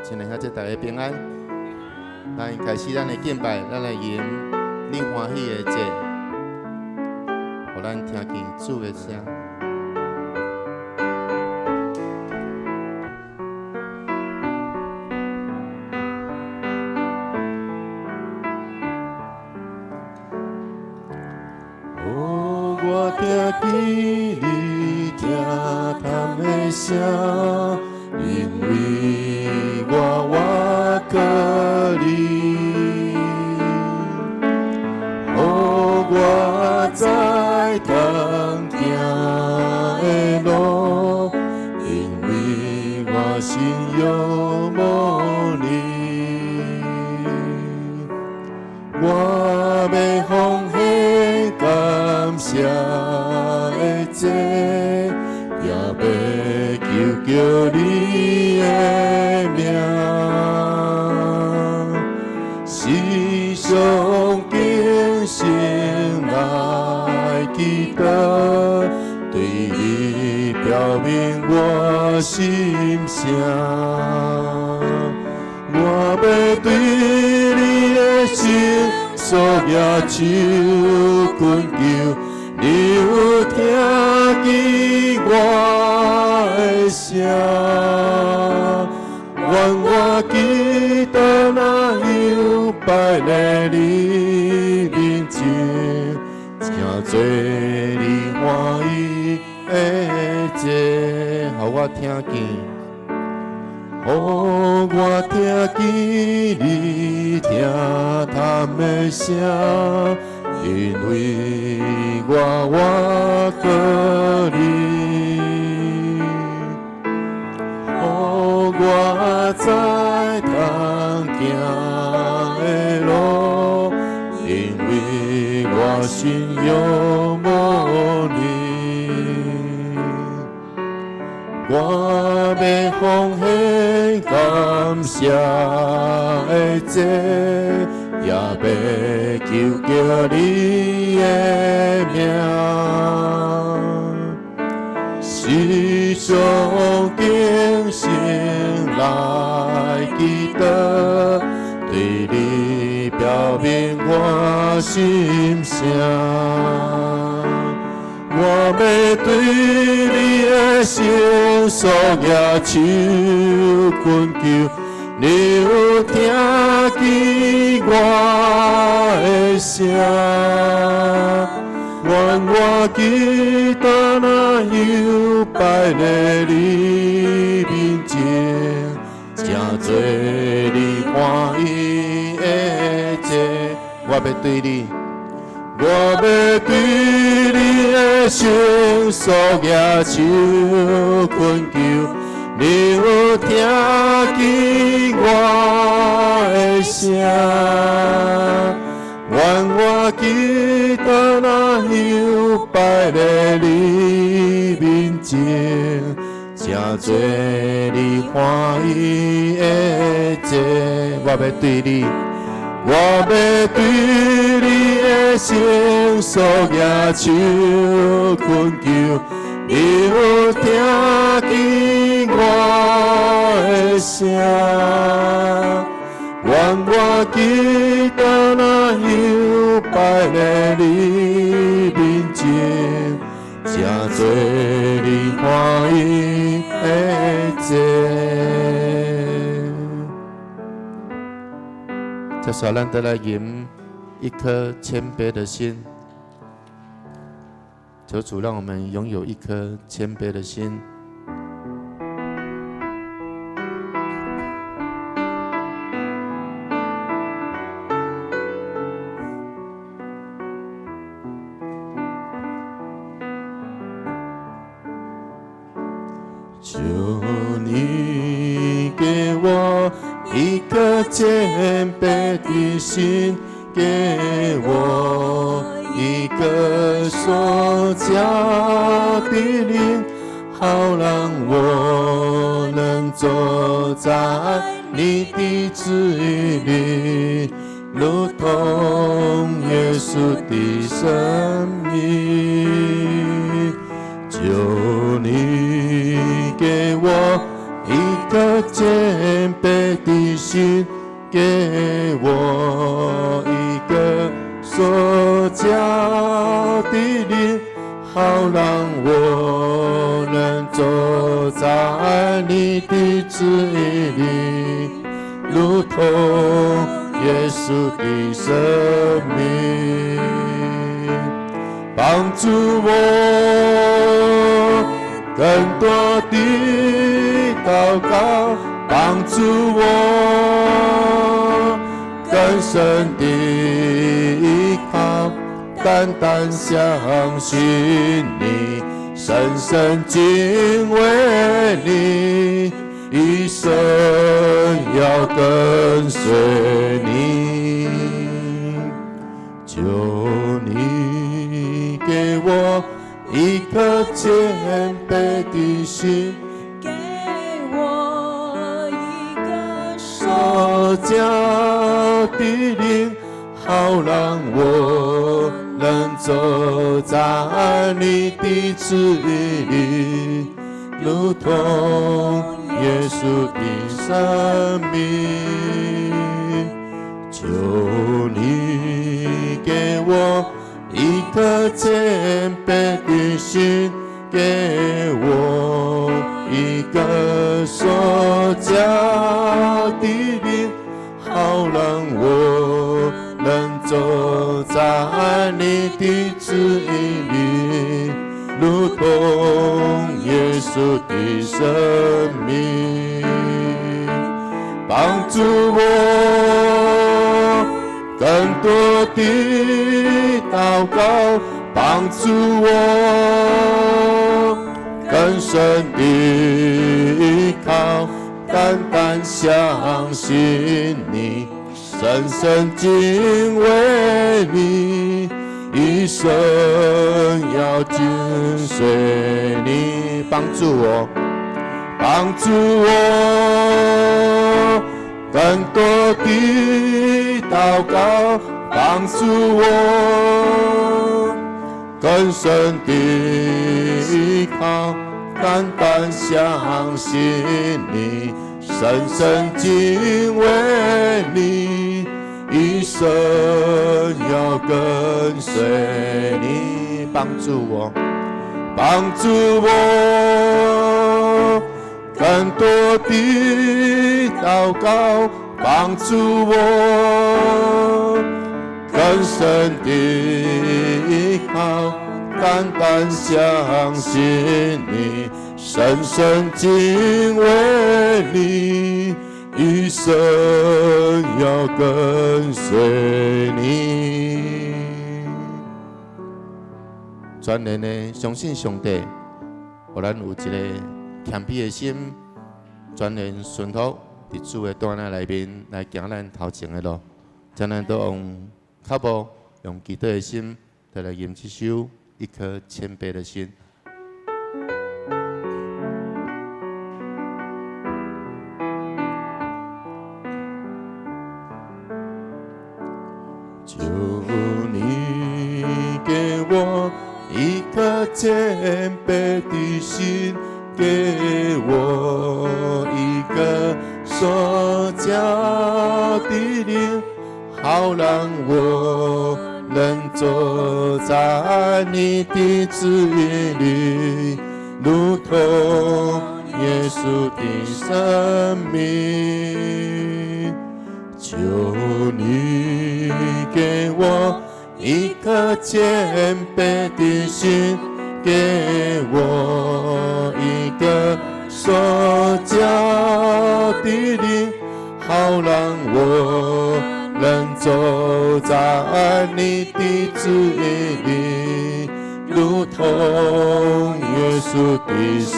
亲爱的大家平安。咱开始咱的敬拜，咱来吟你欢喜的节，互咱听见主的声。哦，我听见你听他的声。因为我靠你，哦，我在通行的路，因为我心仰慕你，我要奉献感谢的祭，也要求求你的名，时常警醒来祈祷，对你表明我心声。我要对你的心所野手困求，你有听见我的声？愿我祈祷那又摆在你面前，正做你欢喜的节，予我听见。哦，我听见你听他的声，因为我靠你。哦，我在通行的路，因为我心仰慕你，我要奉献感谢的祭，也要求求你的名。时常警醒来祈祷，对你表明我心声。我要对你的心所野手困求，你有听见我的声？愿我祈祷那又摆在你面前，正做你欢喜的节。我要对你，我要对你的心所野手困求，你有听见我的声？愿我祈祷那又摆在你面前，正做你欢喜的节。我要对你，我要对你的心所野手困求，你有听见我的声？愿我祈祷那又摆在你面前，正做你欢喜的节。这时候，咱得来吟一颗谦卑的心，求主让我们拥有一颗谦卑的心。求你给我一颗谦卑的心，给我一个所教的灵，好让我能走在你的旨意里，如同耶稣的生命。求你给我一颗谦卑的心，给我一个所教的灵，好让我能走在你的旨意里，如同耶稣的生命，帮助我更多的祷告，帮助我更深的依靠，单单相信你，深深敬畏你，一生要跟随你。求你给我一颗谦卑的心，给我一个所教的灵，好让我能走在你的旨意里，如同耶稣的生命。求你给我一颗谦卑的心，给我一个所教的灵，好让我能走在你的旨意里，如同耶稣的生命。帮助我更多的祷告，帮助我更深的依靠，单单相信你，深深敬畏你，一生要跟随你。帮助我，帮助我更多的祷告，帮助我更深的依靠，单单相信你，深深敬畏你，一生要跟随你。帮助我，帮助我更多的祷告，帮助我更深的依靠，单单相信你，深深敬畏你，一生要跟随你。全然的相信上帝，互咱有一个谦卑的心，全然顺服伫主的带领内面来行咱头前的路。将咱都用脚步，用祈祷的心，来吟这首一颗谦卑的心。求你给我一颗谦卑的心，给我一个所教的灵，好让我能走在你的旨意里，如同耶稣的生命。求你给我一颗谦卑的心，给我一个所教的灵，好让我能走在你的旨意里，如同耶稣的生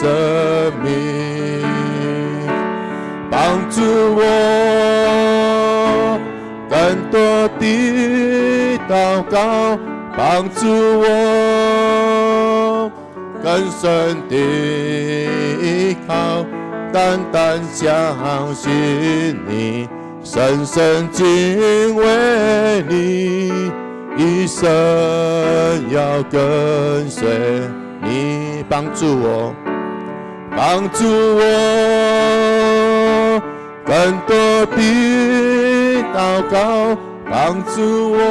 命。帮助我更多的祷告，帮助我更深的依靠，单单相信你，深深敬畏你，一生要跟随你。帮助我，帮助我更多的祷告帮助我，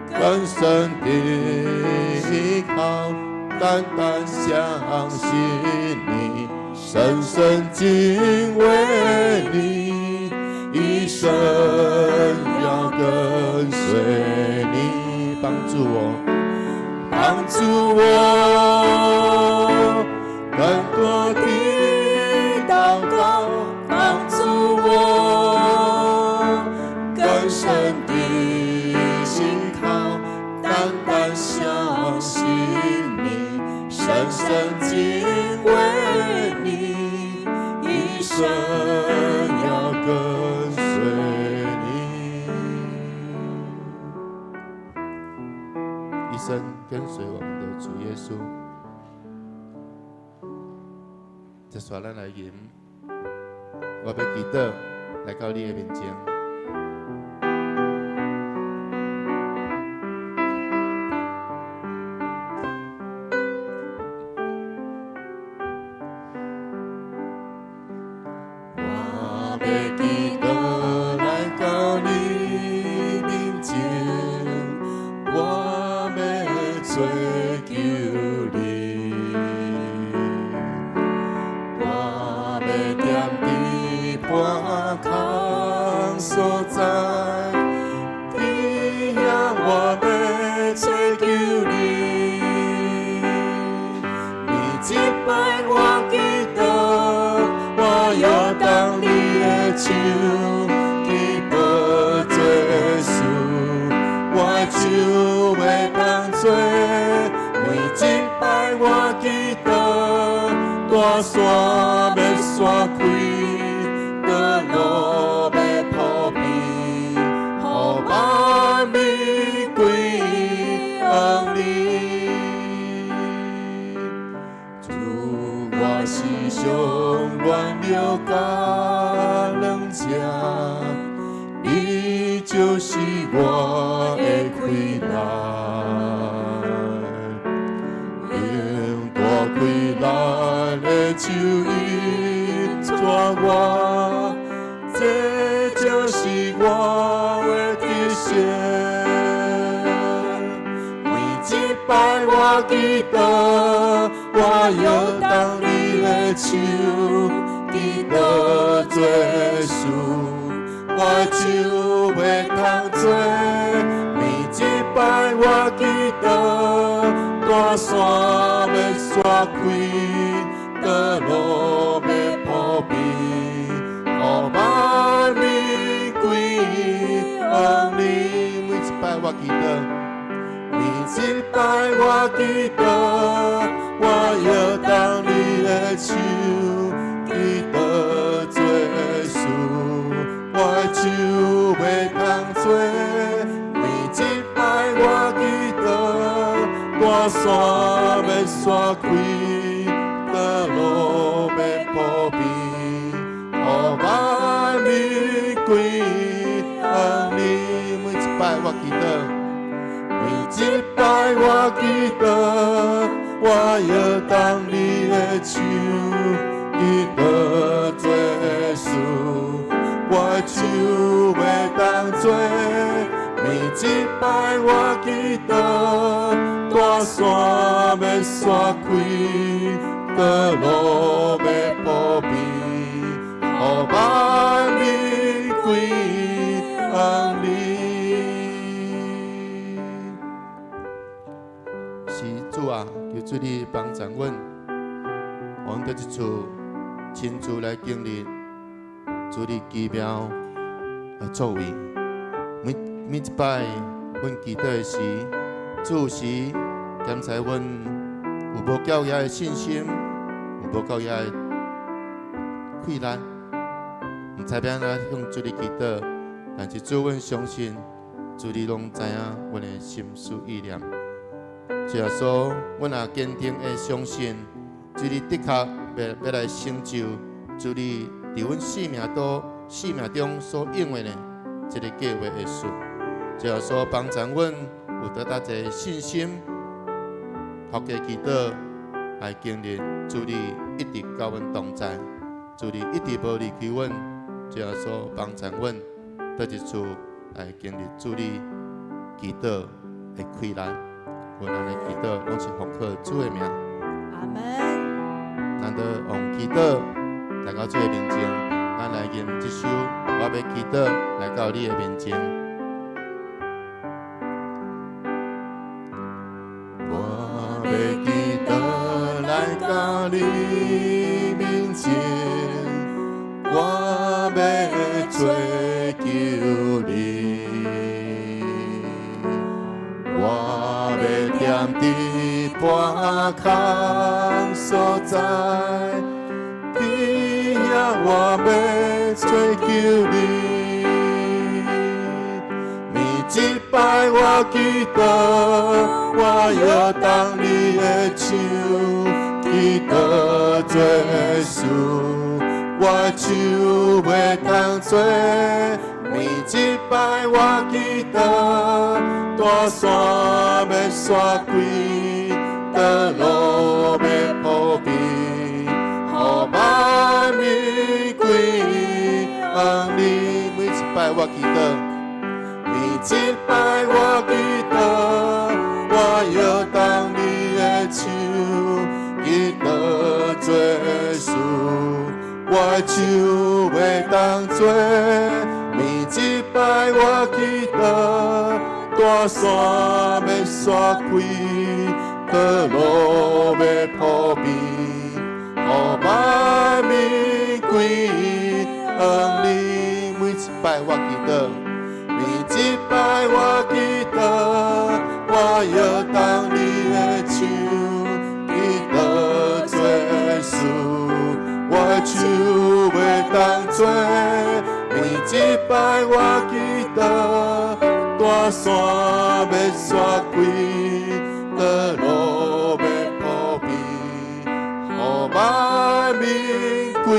更深的依靠，单单相信你，深深敬畏你，一生要跟随你，帮助我，帮助我，更多的祷告帮助我，更深的信靠，单单相信你，深深敬畏你，一生要跟随你，一生跟随我们的主耶稣。这刷咱来吟，我要祈祷来到你的面前。我要祈祷来到你面前，我要追求你。半空所在，地向我要追求你。你击败我祈祷，我要当你的手，祈祷耶稣，我手要当作。你击败我祈祷，大山要散开。路要铺平，予万民归向你。主，我时常乱了甲软弱，你就是我的开来，用大开来的手引带我。这就是我的底线，每一摆我祈祷，我要当你的手，祈祷耶稣，我手要当作。每一摆我祈祷，大山要散开，道路要铺平。万民归向你，每一摆我祈祷，每一摆我祈祷，我要当你的手，祈祷耶稣，我手要当作。每一摆我祈祷，大山要散开，道路要铺平。万民归向你，每一摆我祈祷，每一摆我祈祷，我要当你的手，祈祷耶稣，我手要当作。每一摆我祈祷，大山要散开，道路要铺平。万民归向你。是主啊，求主你帮助阮，我们在这处亲自来经历主你奇妙的作为。每一摆阮祈祷的时，主是检查阮有无够遐的信心，有无够遐的困难。唔知要安怎向主你祈祷，但是主，阮相信主你拢知影阮的心思意念。主耶稣，阮也坚定的相信，主你的确要来成就主你伫阮生命中所应验的这个计划的事。主耶稣帮助阮有得到一个信心，学家祈祷来经历主你一直甲阮同在。主你一直无离开阮，这样所帮助阮，倒一处来经历主你祈祷的开难。阮安尼祈祷，拢是奉靠主的名。阿门。咱都用祈祷来到主的面前，咱来吟这首我要祈祷来到你的面前。我要祈祷来到你面前，我要追求你，我要踮伫半空所在，伫遐我要追求你。每一摆我祈祷，我要当你的手，祈祷做事，我手袂当做。每一摆我祈祷，大山要刷开，道路要铺平，予万民归向你。每一摆我祈祷。每一摆我祈祷，我要当你的手，祈祷做事，我手袂当做。每一摆我祈祷，大山要刷开，道路要铺平，予万民归向你。每一摆我祈祷。每一摆我祈祷，我要当你的手，祈祷做事，我手袂当做。每一摆我祈祷，大山要刷开，道路要铺平，予万民归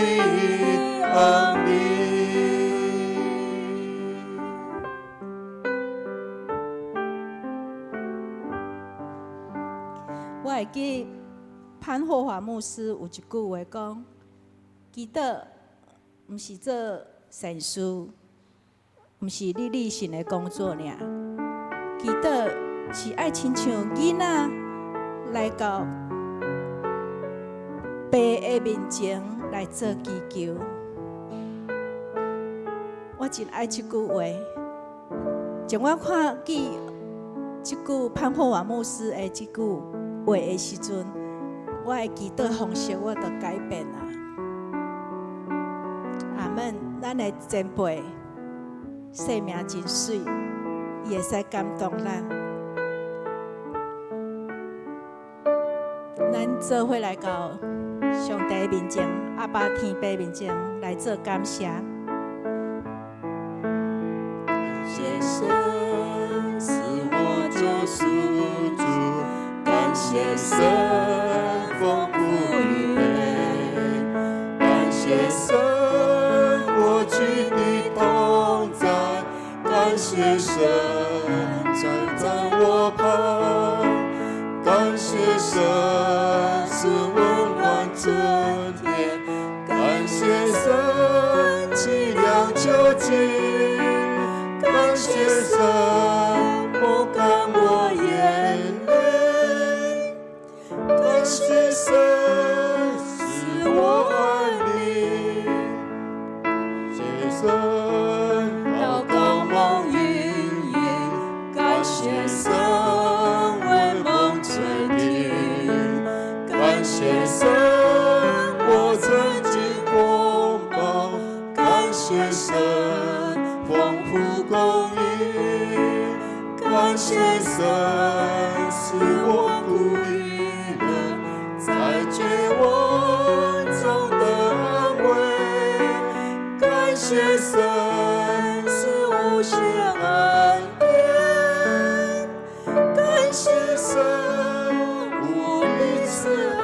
向你。我会记潘霍华牧师有一句话讲：祈祷毋是做善事，毋是你例行的工作尔。祈祷是爱亲像囡仔来到爸的面前来做祈求。我真爱这句话，从我看见这句潘霍华牧师的这句话的时阵，我的祈祷方式我就改变啦。阿们，咱的前辈生命真水，伊会使感动咱。咱做伙来到上帝面前，阿爸天父面前来做感谢。谢神是我救赎主，感谢神丰富预备，感谢神过去的同在，感谢神站在我旁，感谢神是温暖春天，感谢神凄凉秋季。感谢神抹干我眼泪，感谢神使我爱你，谢神祷告梦云云，感谢神为梦吹停，感谢神我曾经光芒，感谢神丰富供应，感谢神使我不娱乐，在绝望中的安慰，感谢神是无限恩典，感谢神无比慈爱，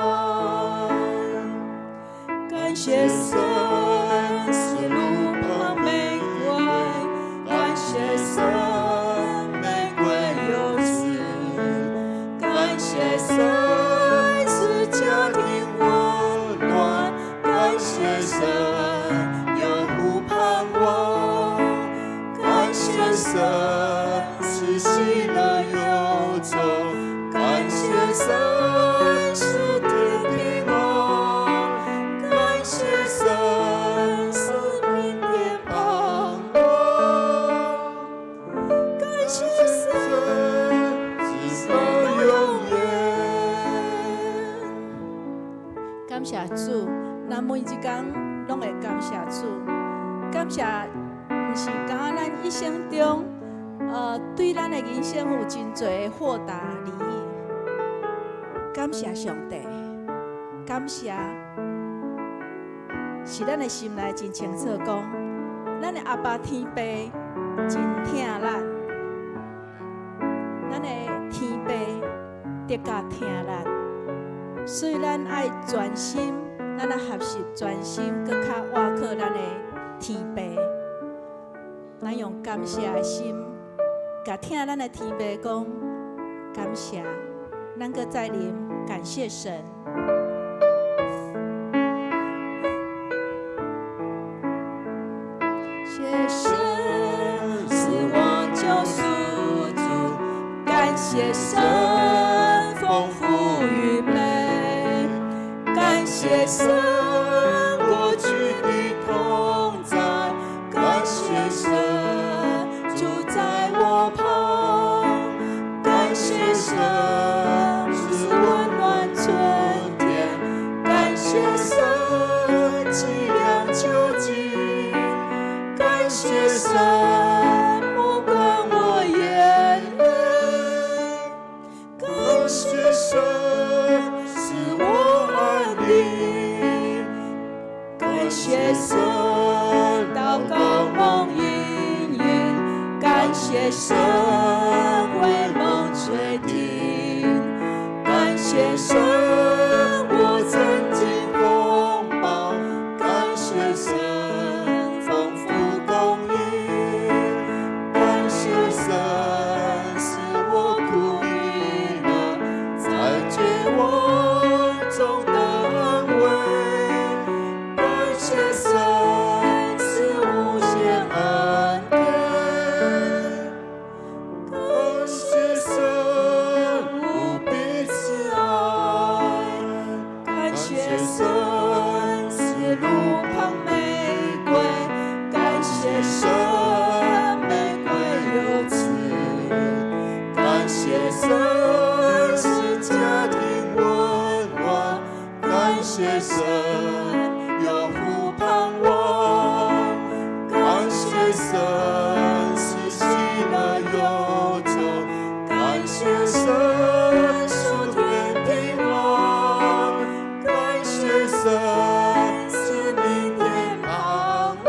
感谢神是路旁玫瑰。感谢神，玫瑰有籽；感谢神，是家庭温暖；感谢神。有福盼望。感谢神是喜乐忧愁，感谢神是天平安，感谢神是明天盼望，感谢神直到永远。感谢主，咱每一天拢会感谢主，感谢。毋是讲咱一生中，对咱的人生有真侪的豁达利益。感谢上帝，感谢是咱的心内真清楚讲，咱的阿爸天父真疼咱，咱的天父得甲疼咱，所以咱爱专心，咱爱学习专心，搁较倚靠咱的天父。咱用感谢的心，甲听咱的天父讲感谢，咱搁再念感谢神。谢神是我救赎主，感谢神丰富预备，感谢神过去的同在，感谢神。感谢神是温暖春天，感谢神凄凉秋季，感谢神不管我眼泪，感谢神是我爱你，感谢神祷告梦应允，感谢神为梦垂听，感谢神我曾经风暴，感谢神丰富供应，感谢神使我苦与乐，在绝望中的安慰，感谢神是无限恩典。感谢神无比慈爱，感谢神是路旁玫瑰，感谢神玫瑰有刺，感谢神是家庭温暖，感谢神有福盼望，感谢神是喜乐忧愁，感谢神属天平安，感谢神是明天盼望，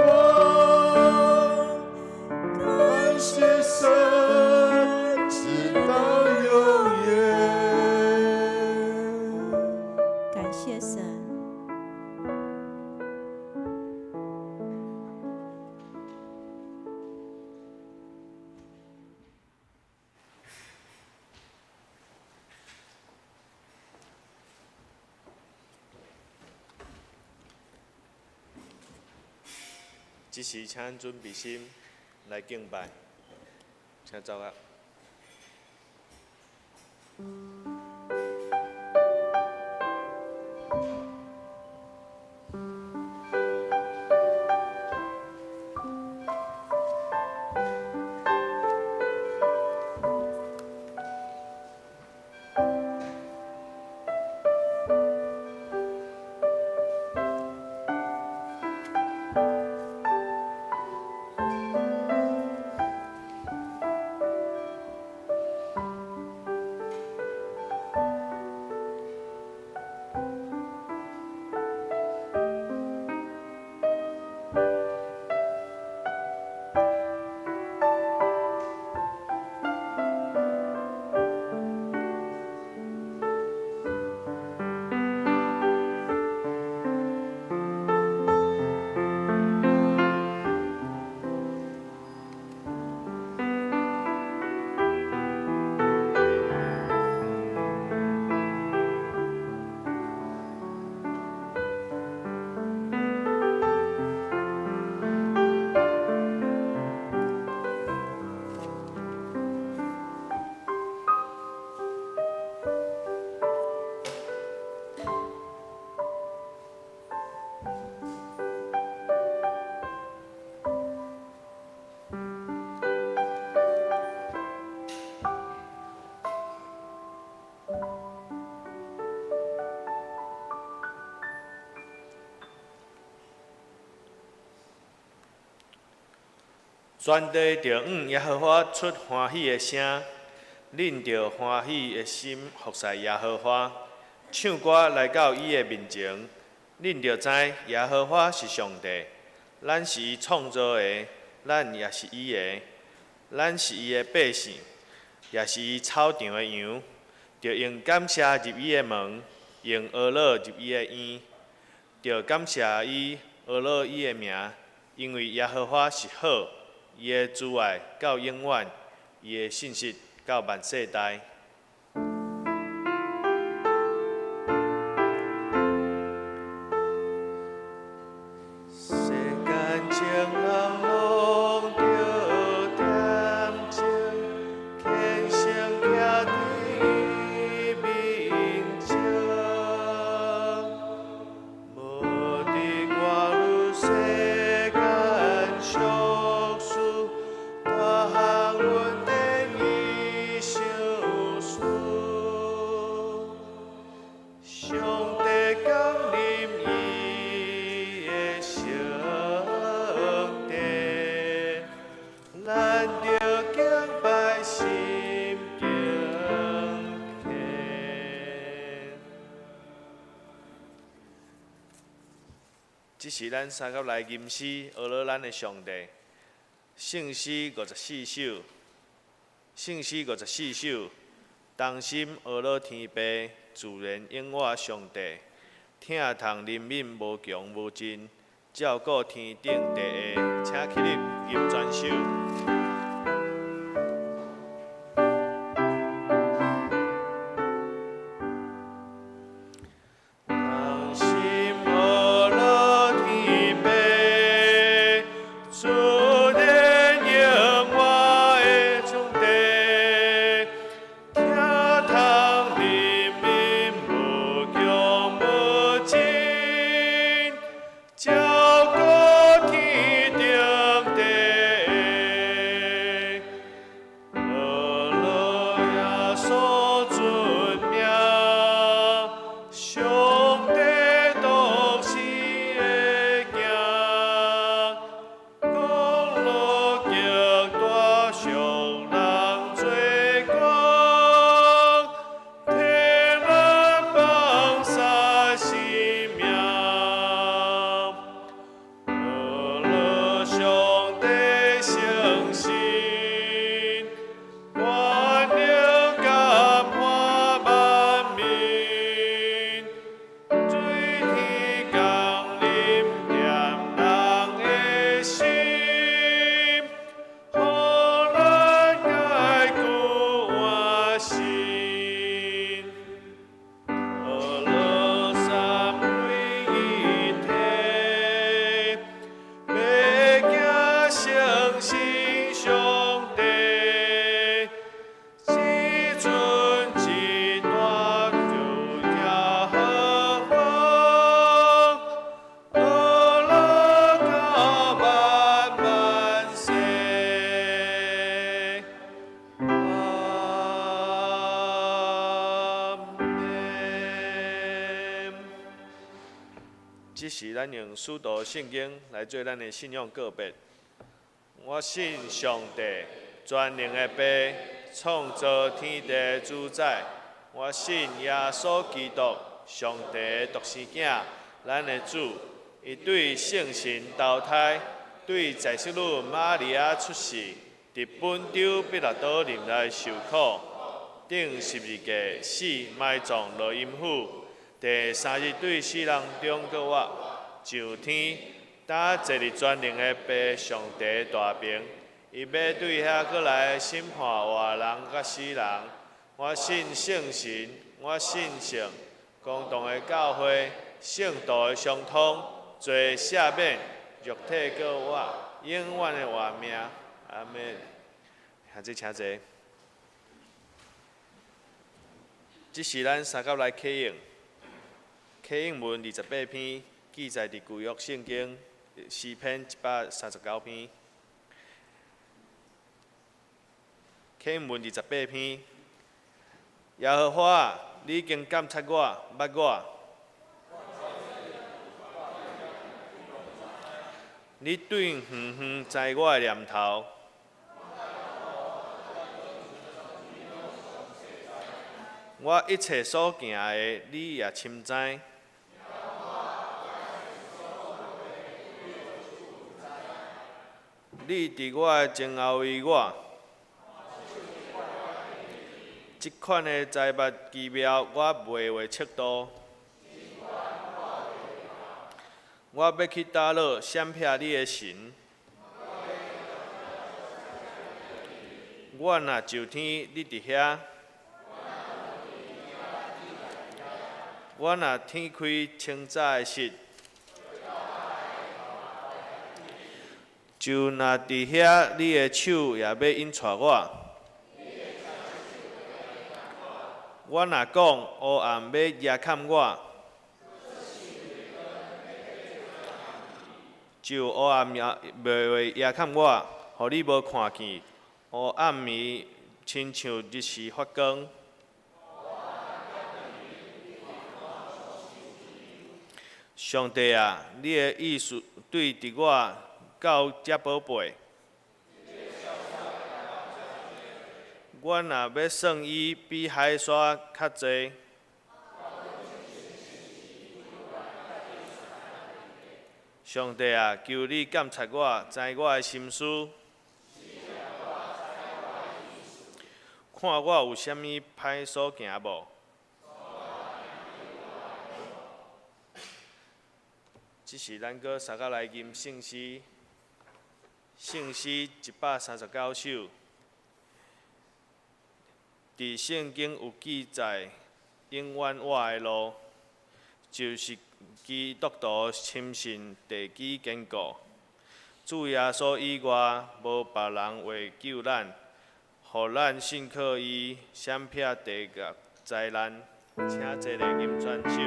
感谢神直到永远。感谢神。这时，请咱准备心来敬拜，请走啊！全地着耶和华出欢喜的声，恁着欢喜的心服侍耶和华，唱歌来到伊的面前。恁着知耶和华是上帝，咱是伊创造的，咱也是伊的，咱是伊的百姓，也是伊草场的羊。着用感谢入伊的门，用俄乐入伊的院，着感谢伊，俄乐伊的名，因为耶和华是好。伊的慈爱到永远，伊的信实到万世代。世间情人拢着恬静，虔诚徛伫面前，无伫挂入世间俗事。大行阮等伊相思，上帝降临伊的圣地，咱着敬拜心敬虔。这是咱三甲来吟诗，学了咱的上帝。圣诗54首，圣诗54首，同心学了天父，自然永我上帝，听通人民无穷无尽，照顾天顶地下，请起立吟全首。这是咱用使徒圣经来做咱的信仰告别。我信上帝，全能的父，创造天地的主宰。我信耶稣基督，上帝的独生囝，咱的主。伊对圣神投胎，对在世女玛利亚出世，伫本丢彼拉多林内受苦，顶十字架死，埋葬落阴府。第三日对死人中搁活，上天，搭坐伫全能的父上帝大名，伊要对遐过来审判活人甲死人。我信圣神，我信圣，公同的教会，圣道的相通，罪赦免，肉体搁活，永远的活命。阿门。下次请坐。这是咱三甲来启应。启应文28篇，记载伫旧约圣经诗篇139篇。启应文28篇，耶和华，你已经监察我、捌我。你对远远知我的念头。我一切所行的，你也深知。你伫我的前后为我，即款的财物奇妙，我袂会测度。我要去倒落闪避你的神。我若就天，你伫遐；我若天开清早的时，就若伫遐，你的手也要引带我。我若讲黑暗要压砍我，就黑暗也袂会压砍我，互你无看见。黑暗暝亲像日时发光。上帝啊，你的意思对伫我到遮宝贝。我若要算伊比海沙较济，上帝啊，求你监察我，知我的心思，看我有啥物歹所行无。即是咱搁相甲来吟圣诗，圣诗139首。伫圣经有记载，永远我的路，就是基督徒深信地基坚固。主耶稣以外，无别人会救咱，互咱信靠伊，闪避地狱灾难。请这个吟泉手。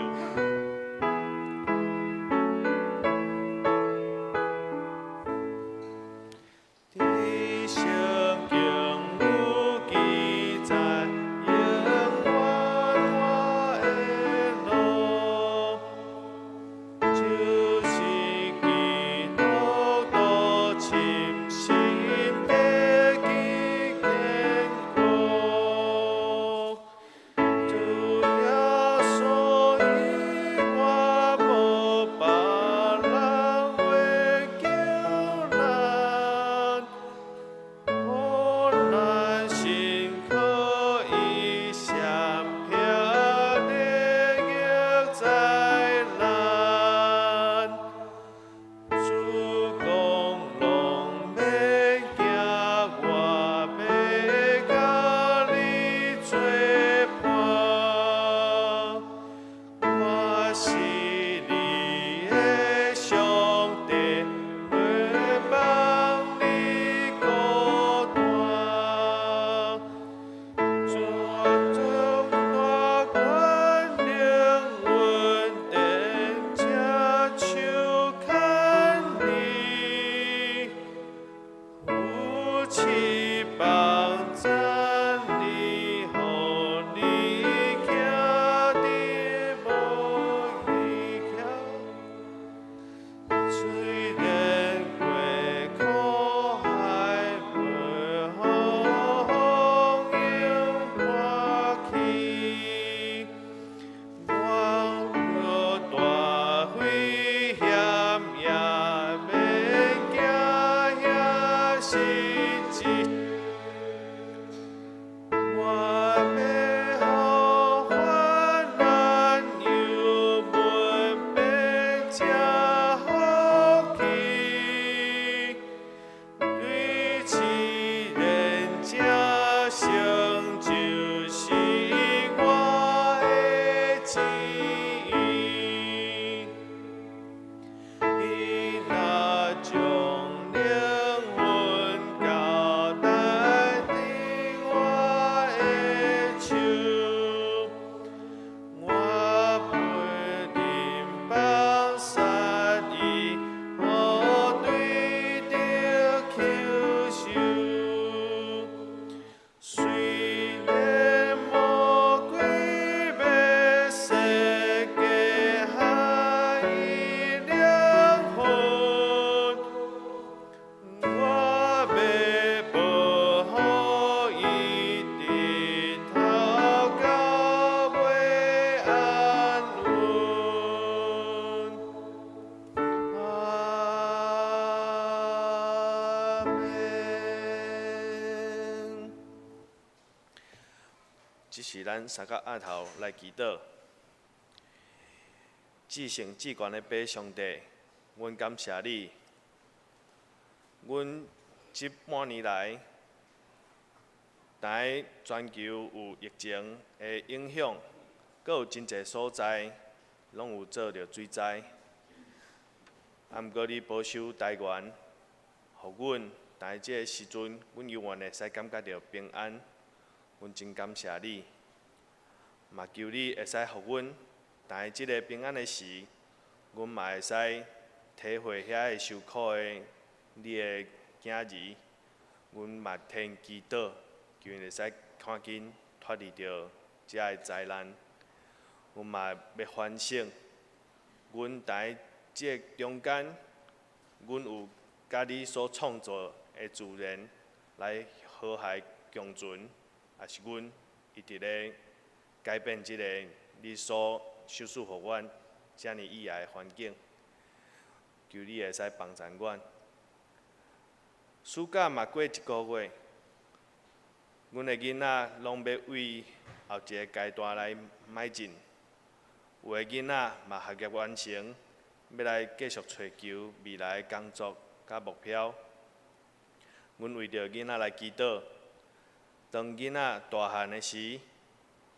门。这是咱三角案头来祈祷，至圣至高的爸上帝，阮感谢你，阮这半年来，在全球有疫情的影响，阁有真侪所在，拢有做着水灾。啊，毋过你保守台湾，互阮在即个时阵，阮永远会使感觉到平安。阮真感谢你，嘛求你会使互阮，在即个平安的时，阮嘛会使体会遐个受苦的你的囝儿，阮嘛替因祈祷，求因会使赶紧脱离着遮个灾难。阮嘛要反省，阮在即个中间，阮有甲你所创造的自然来和谐共存。也是阮一直咧改变即个你所授予互阮遮尔意外的环境，求你会使帮助阮。暑假嘛过一个月，阮的囡仔拢要为后一个阶段来迈进。有的囡仔嘛学业完成，要来继续追求未来的工作甲目标。阮为着囡仔来祈祷。当囡仔大汉的时，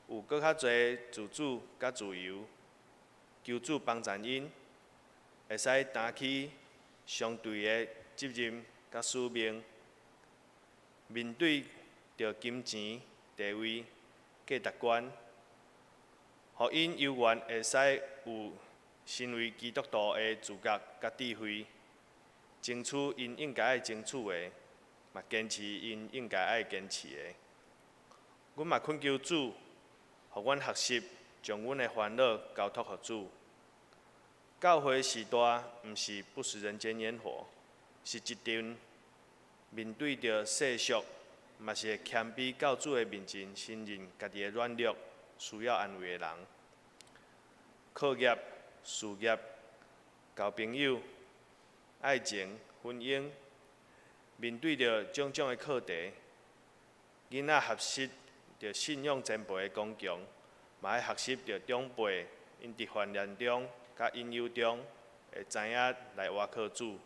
有搁较侪自主甲自由，求主帮助因，会使担起相对的责任甲使命，面对着金钱、地位、价值观，互因永远会使有身为基督徒的自觉甲智慧，争取因应该爱争取的，嘛坚持因应该爱坚持的。阮嘛恳求主，互阮学习将阮的烦恼交托互主。教会时代毋是不食人间烟火，是一阵面对着世俗，嘛是会谦卑到主的面前，承认家己的软弱，需要安慰的人。课业、事业、交朋友、爱情、婚姻，面对着种种的课题，囡仔学习着信仰前辈的刚强，嘛爱学习着长辈因伫患难中、甲引诱中，会知影来倚靠主，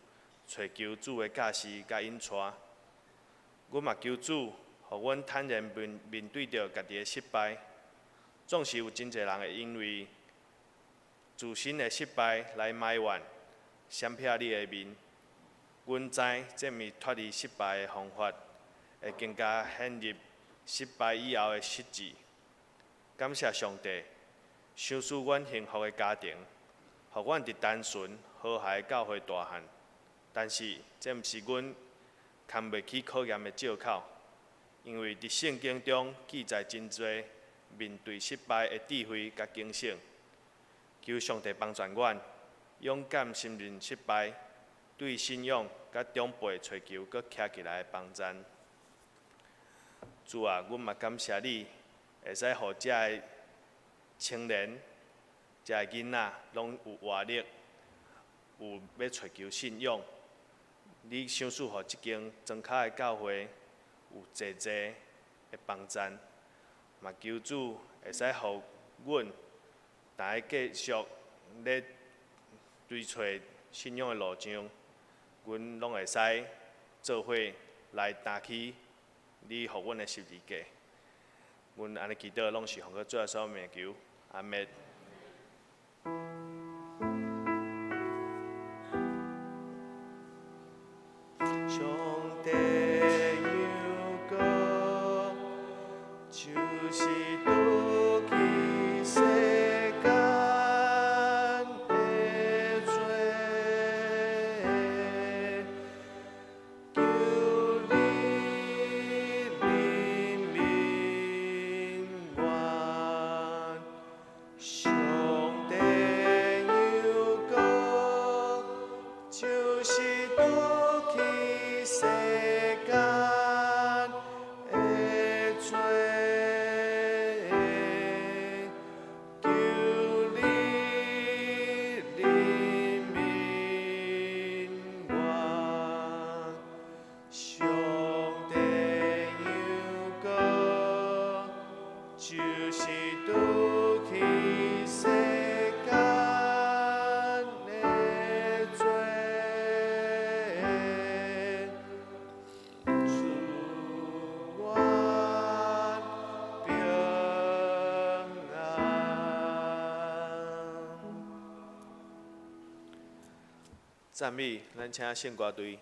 找求主的教示甲引带。阮嘛求主，互阮坦然面对着家己的失败。总是有真侪人会因为自身的失败来埋怨、闪避你的面。阮知这毋是脱离失败的方法，会更加陷入失败以后的失志。感谢上帝，赏赐阮幸福的家庭，互阮伫单纯和谐的教会大汉。但是这毋是阮扛袂起考验的借口，因为伫圣经中记载真多面对失败的智慧甲警醒。求上帝帮助阮，勇敢承认失败，对信仰甲长辈追求搁徛起来的帮助。主啊，阮嘛感谢你，会使互遮个青年、遮个囡仔拢有活力，有要追求信仰。你赏赐互即间庄脚的教会有济的帮助，嘛求主会使互阮，大家继续咧追找信仰的路上，阮拢会使做伙来担起你互阮的十字架。阮安尼祈祷，拢是奉靠主耶稣名求，阿门。上帝有个就是渡去世间的罪，求你怜悯我。赞美，咱请献歌队。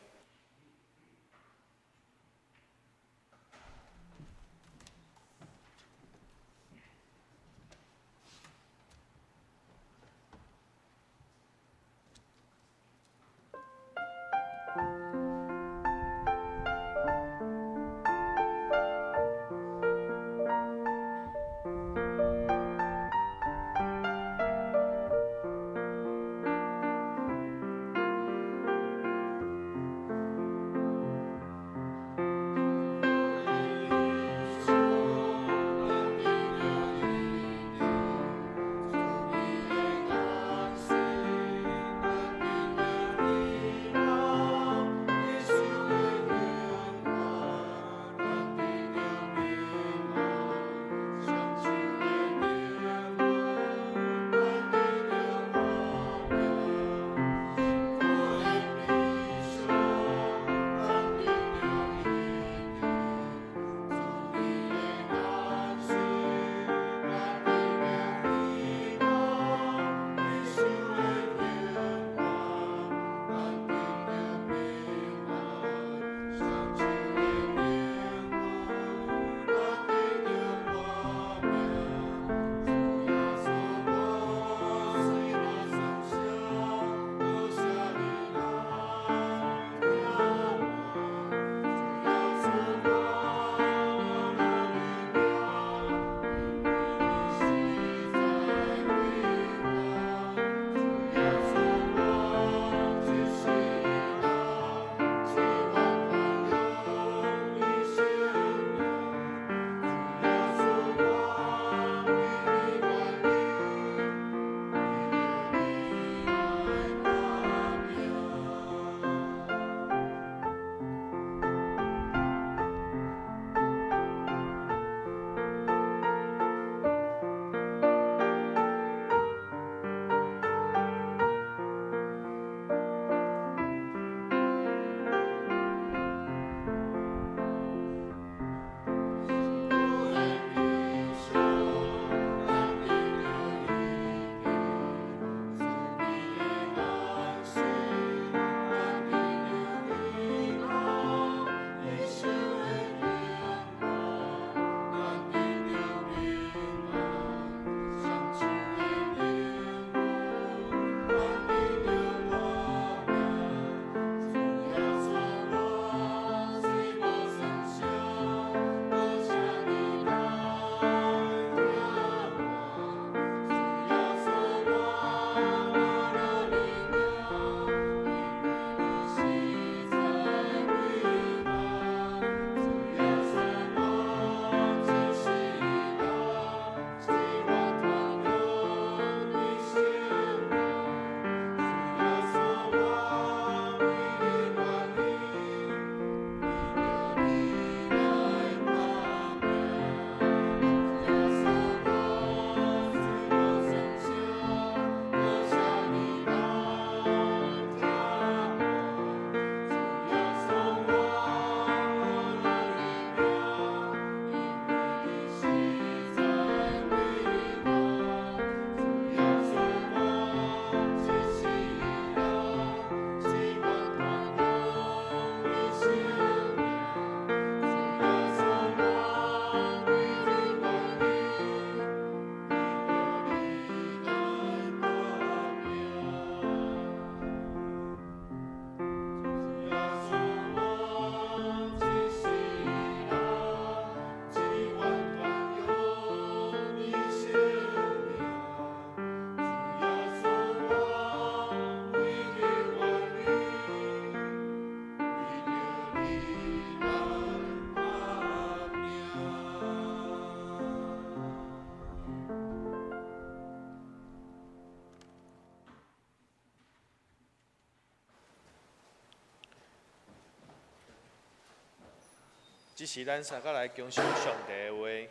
即是咱三个来恭送上帝的话，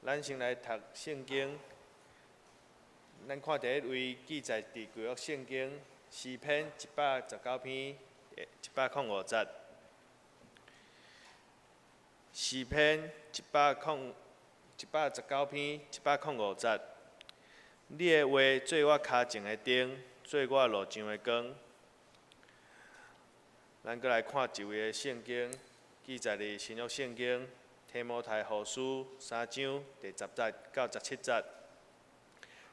咱先来读圣经。咱看第一位记载伫旧约圣经诗篇119篇105节。诗篇119篇105节。你的话做我脚前的灯，做我路上的光。咱搁来看一位的圣经，记载伫新约圣经提摩太后书3章第10节到17节。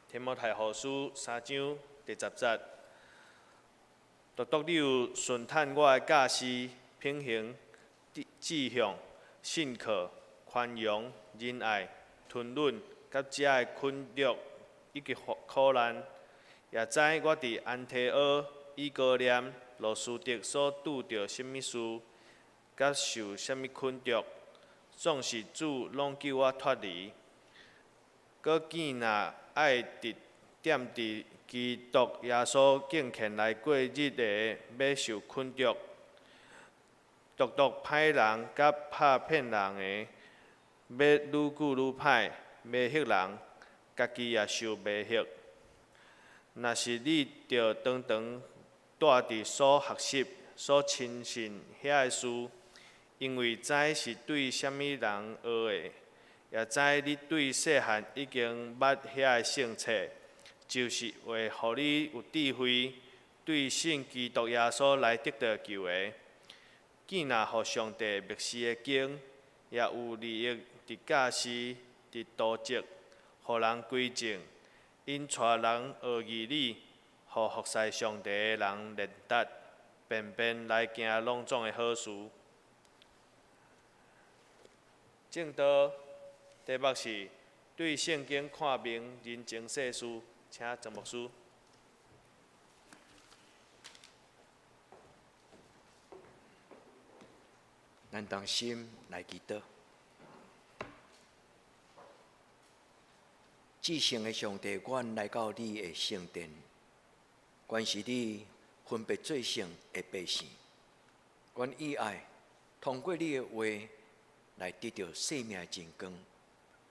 提摩太后书3章第10节，独你有顺探我的教示、品行、志向、信靠、宽容、仁爱、吞忍，甲遮的困辱以及苦难，也知我伫安提阿、以哥念、罗斯德所拄着甚物事，甲受甚物困辱，总是主拢救我脱离。搁见若爱踮伫基督耶稣敬虔来过日的，要受困辱，独歹人甲拍骗人的，要愈久愈歹，迷惑人，家己也受迷惑。若是你着常常住伫所学习、所亲信遐的事，因为知是对啥物人学的，也知你对细汉已经捌遐的圣册，就是为互你有智慧，对信基督耶稣来得到救的。见若互上帝默示的经，也有利益伫教示、伫道责，互人归正，因带人学义理，互服侍上帝的人练达，便便来行拢总的好事。正道题目是对圣经看明人情世事，请曾牧师。咱同心来祈祷。至圣的上帝，阮来到你的圣殿，阮是你分别做圣的百姓。阮意爱通过你的话来得到生命的真光。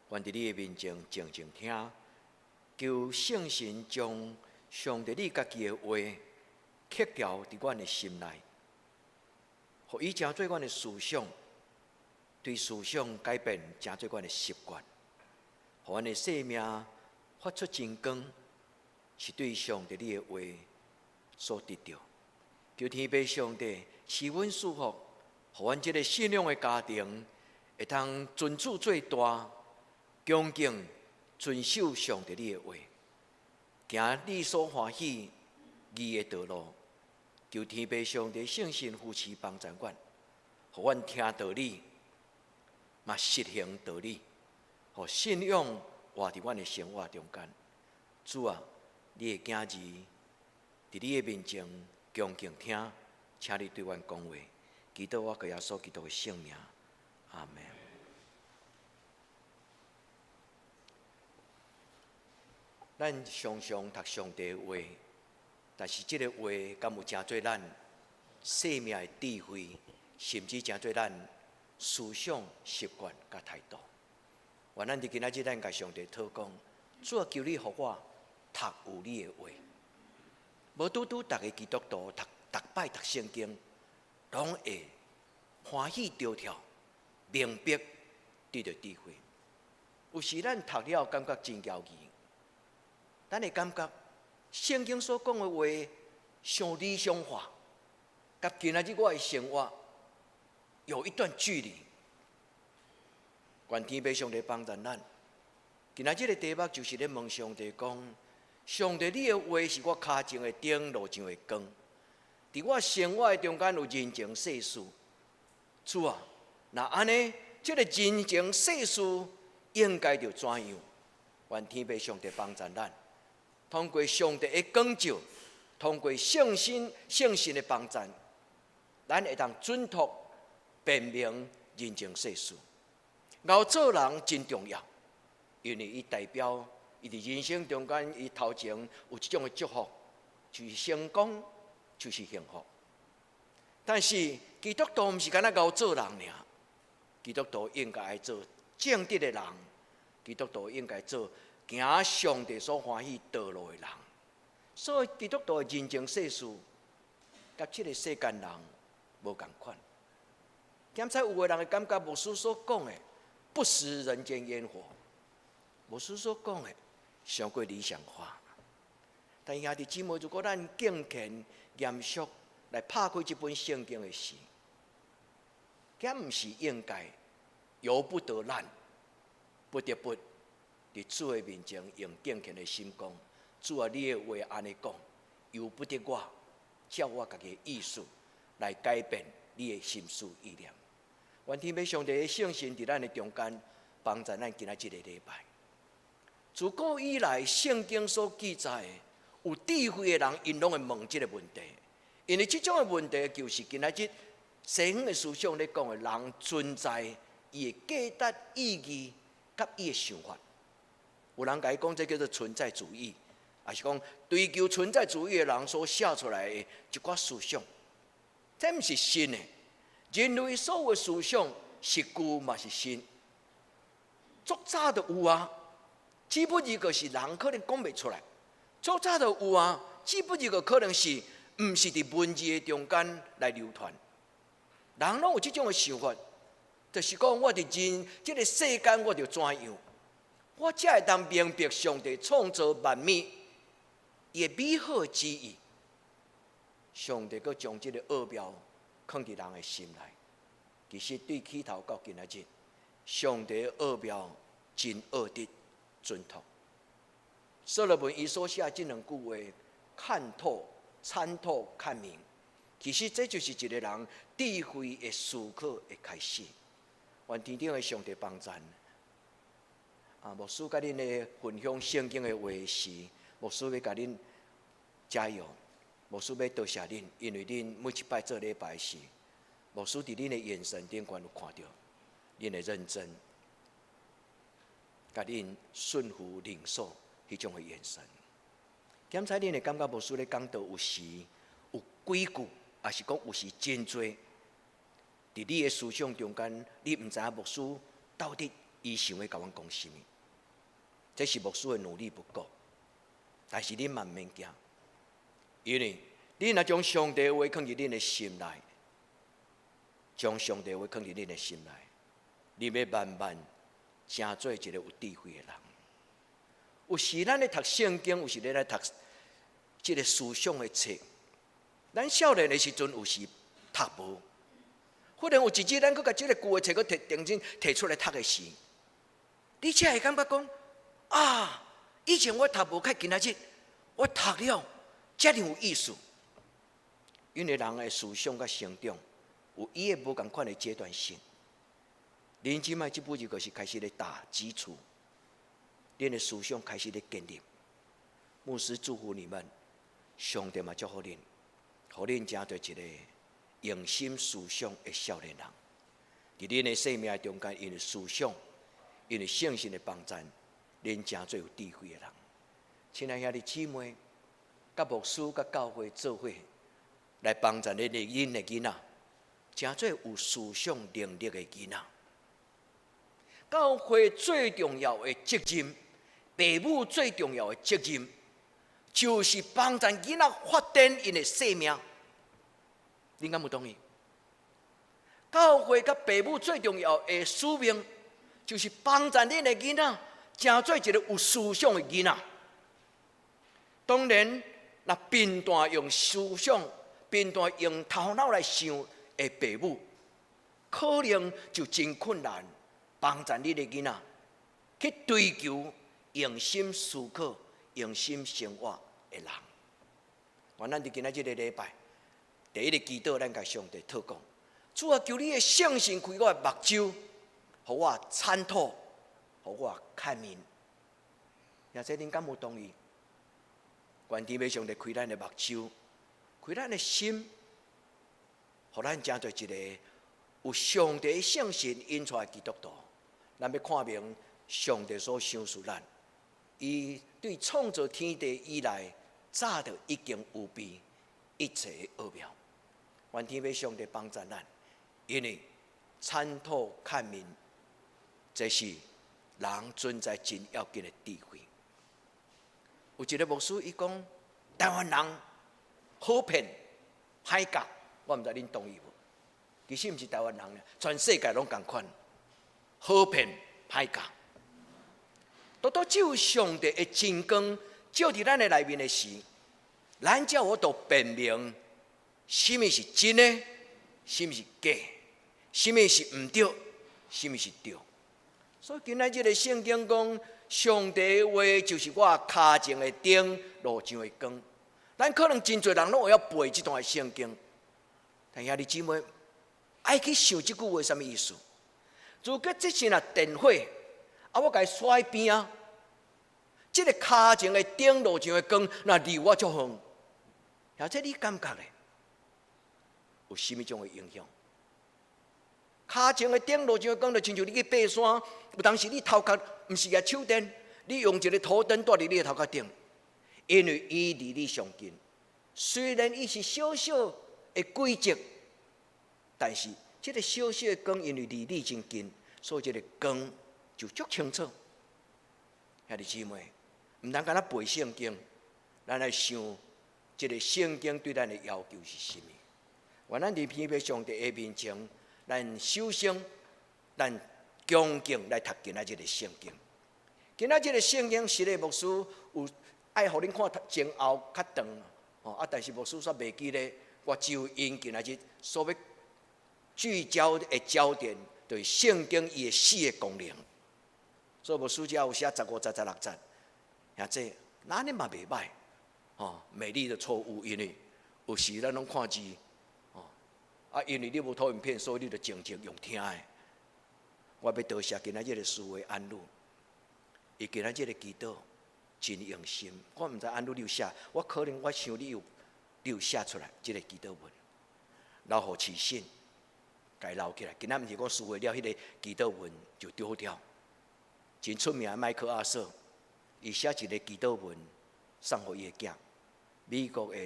阮伫你的面前静静听，求圣神将上帝你家己的话刻条伫阮的心内。互伊成做阮的思想，对思想改变成做阮的习惯，互阮的生命发出真光，是对上帝你的话所得到。求天父上帝赐阮祝福，互阮这个信仰的家庭会通尊主最大，恭敬遵守上帝你的话，行你所欢喜义的道路。求天父上帝圣神扶持帮助阮，互阮听道理，嘛实行道理，互信仰活伫阮的生活中间。主啊，你的囝儿伫你的面前恭敬听，请你对阮讲话。祈祷我耶稣基督的圣名，阿门。咱常常读上帝的话。但是，这个话敢有真做咱生命的智慧，甚至真做咱思想习惯甲态度。愿咱伫今仔日，咱甲上帝讨讲，主啊，求你互我读有你的话。无拄逐个基督徒逐摆读圣经，拢会欢喜着跳，明白得到智慧。有时咱读了感觉真骄傲，咱会感觉。圣经所讲的话，上理想化，甲今仔日我的生活有一段距离。愿天父上帝帮助咱。今仔日的题目就是咧问上帝讲：上帝，你的话是我脚前的灯，路上的光。伫我生活的中间有人情世事，主啊，那安尼，这个人情世事应该要怎样？愿天父上帝帮助咱。通过上帝的光照，通过圣神的帮助，咱会当准确辨明人情世事。熬做人真重要，因为伊代表伊伫人生中间，伊头前有一种的祝福，就是成功，就是幸福。但是基督徒毋是干那熬做人尔，基督徒应该做正直的人，基督徒应该做行上帝所欢喜道路的人。所以基督徒的人情世事，甲这个世间人无共款。检查有个人会感觉牧师所讲的不食人间烟火，牧师所讲的太过理想化。但兄弟姊妹，如果咱敬虔、严肃、来拍开这本圣经的时，这毋是应该，由不得咱，不得不伫主的面前用敬虔的心讲：主啊，你的话安尼讲，由不得我照我家己的意思来改变你的心思意念。愿天父上帝的圣神伫咱的中间，帮助咱今仔这个礼拜。自古以来，圣经所记载的有智慧的人，因拢会问这个问题，因为这种的问题就是今仔日西方的思想咧讲的，人存在伊的价值、意义，甲伊的想法。有人甲伊讲，这叫做存在主义，也是讲追求存在主义的人所写出来的一寡思想，这毋是新的。人类所有的思想是旧嘛是新，足早就有啊，只不过就是人可能讲袂出来。足早就有啊，只不过可能是毋是伫文字的中间来流传。人拢有这种的想法，就是讲我伫人这个世间，我着怎样，我才会当明白上帝创造万物伊的美好旨意。上帝佫将这个奥妙放伫人的心内。其实对起头到今仔日，上帝的奥妙真奥得准透。所罗门伊所写这两句话，看透、参透、看明，其实这就是一个人智慧的思考的开始。愿天顶的上帝帮助。牧师甲恁的分享圣经的话时，牧师要甲恁加油。牧师要多谢恁，因为恁每一摆做礼拜时，牧师伫恁的眼神顶悬有看到恁的认真，甲恁顺服领受迄种的眼神。检查恁会感觉牧师咧讲道有时有几句，也是讲有时真多，伫你的思想中间，你毋知影牧师到底伊想要甲阮讲甚物。这是牧师的努力不够，但是恁慢慢行，因为恁若将上帝的话放入恁的心内，将上帝的话放入恁的心内，你要慢慢成做一个有智慧的人。有时咱咧读圣经，有时咧来读这个思想的册。咱少年的时阵，有时读无，忽然有一日，咱佫甲这个旧的册佫定真摕出来读的时，你才会感觉讲啊，以前我读无，较今仔日我读了，遮尔有意思。因为人的思想甲成长有伊的无同款的阶段性。恁即摆即步就是开始咧打基础。恁的思想开始咧建立，牧师祝福你们，上帝嘛祝福恁，互恁成做一个用心思想的少年人。伫恁的生命中间，因为思想，因为圣神的帮助，恁成做有智慧的人。亲爱兄弟姊妹，甲牧师、甲教会做伙，来帮助恁的囡仔，成做有思想能力的囡仔。教会最重要的责任。父母最重要的责任，就是帮助囡仔发展因的生命。恁敢有同意？教会甲父母最重要的使命，就是帮助恁的囡仔，成做一个有思想的囡仔。当然，若频繁用思想、频繁用头脑来想的父母，可能就真困难帮助恁的囡仔去追求。用心思考、用心生活的人，愿咱伫今仔日个礼拜，第一个祈祷，咱甲上帝祷告：主啊，求你的圣神开我的目睭，互我参透，互我看明。也这恁敢有同意？愿天父上帝开咱的目睭，开咱的心，互咱成做一个有上帝圣神引出来的基督徒。咱要看明上帝所赏赐咱。伊对创造天地以来，早就已经有备一切的奥妙。愿天父上帝帮助咱，因为参透看明，这是人存在真要紧的智慧。有一个牧师伊讲，台湾人好骗、歹教，我毋知恁同意无？其实毋是台湾人咧，全世界拢共款，好骗、歹教。都只有上帝的真光照伫咱的内面的时，咱才有法度辨明什么是真的，什么是假，什么是唔对，什么是对。所以今仔日的圣经讲，上帝的话就是我脚前的灯，路上的光。咱可能真侪人拢会晓背这段圣经，但兄弟姊妹，爱去想这句话什么意思？如果这是若电火，我甲伊甩边啊，这个脚前的灯，路上的光，那离我足远。或者你感觉咧，有什么种的影响？脚前的灯，路上的光，就亲像你去爬山，有当时你头壳毋是个手电，你用一个头灯带伫你的头壳顶。因为伊离你上近，虽然伊是小小的轨迹，但是这个小小的光，因为离你真近，所以这个光就足清楚。兄弟姊妹，唔通干那背圣经，咱来想这个圣经对咱的要求是什么？愿咱伫偏偏上帝的面前，咱首先咱恭敬来读今仔日的圣经。今仔日的圣经，实个牧师有。爱互恁看前后较长，但是牧师煞袂记咧，我只有因今仔日所要聚焦的焦点，就是圣经伊的4个功能。所以牧师只有写15节、16节，这哪里嘛袂歹，美丽的错误，因为有时咱拢看字，因为你无投影片，所以你就静静用听的。我要多谢今仔日的思维安路，伊今仔日的祈祷。真用心，我毋知安怎你有写，我可能我想你有写出来，这个祈祷文，留互持信，该留起来。今仔毋是我思维了，迄个祈祷文就丢掉。真出名的麦克阿瑟，伊写一个祈祷文送互伊的囝，美国的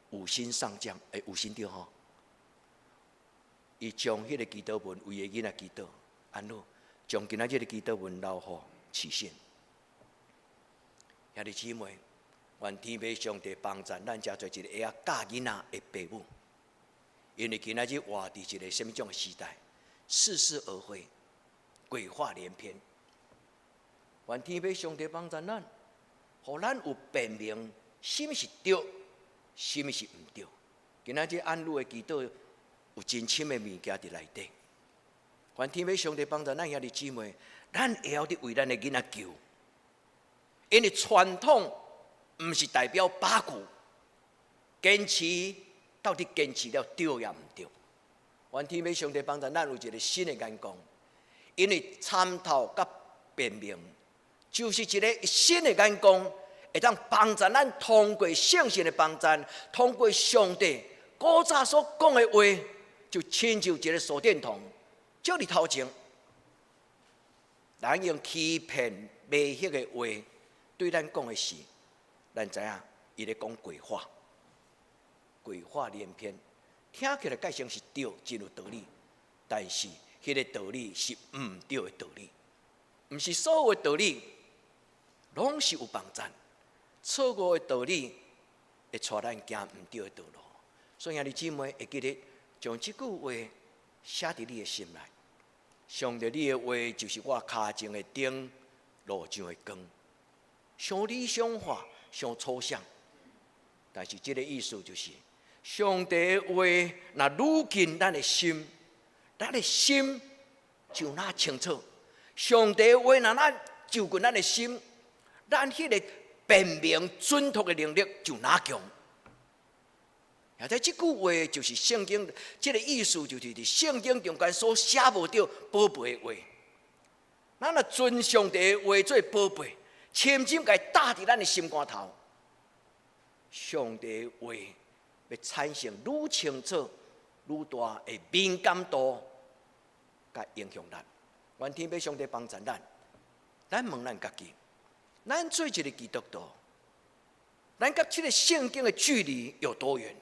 五星上将，五星对吼，伊将迄个祈祷文为伊的囡仔祈祷，安怎将今仔日的祈祷文留互持信。兄弟姊妹，愿天父上帝帮助咱遮做一个会晓教囡仔的父母，因为今仔日活伫一个什么种的时代，似是而非，鬼话连篇。愿天父上帝帮助咱，互咱有辨明什么是对，什么是毋对。今仔日安路的祈祷有真深的物件伫内底。愿天父上帝帮助咱兄弟姊妹，咱会晓伫为咱的囡仔求。因为传统毋是代表把骨，坚持到底坚持了对也毋对。愿天父上帝帮助咱有一个新的眼光，因为参透甲辨明，就是一个新的眼光，会当帮助咱通过圣神的帮助，通过上帝古早所讲的话，就亲像一个手电筒，照伫头前，咱用欺骗迷惑的话。对咱讲的是，咱知影伊咧讲鬼话，鬼话连篇，听起来介像是对，真有道理，但是迄个道理是毋对的道理，毋是所有的道理拢是有帮助，错误的道理会带咱行毋对的道路。所以兄弟姊妹会记得将这句话写伫你的心内，上帝你的话就是我脚前的灯，路上的光。上理想化、上抽象，但是这个意思就是，上帝的话若愈近咱的心，咱的心就哪清楚。上帝的话若哪就近咱的心，咱迄个辨明准确的能力就哪强。而且这句话就是圣经，这个意思就是伫圣经中间所写无到宝贝的话。咱若尊上帝的话做宝贝。深深甲伊打伫咱的心肝头，上帝的话要产生愈清楚、愈大的敏感度，甲影响咱。愿天父上帝帮助咱，咱问咱家己，咱做一个基督徒，咱甲这个圣经的距离有多远？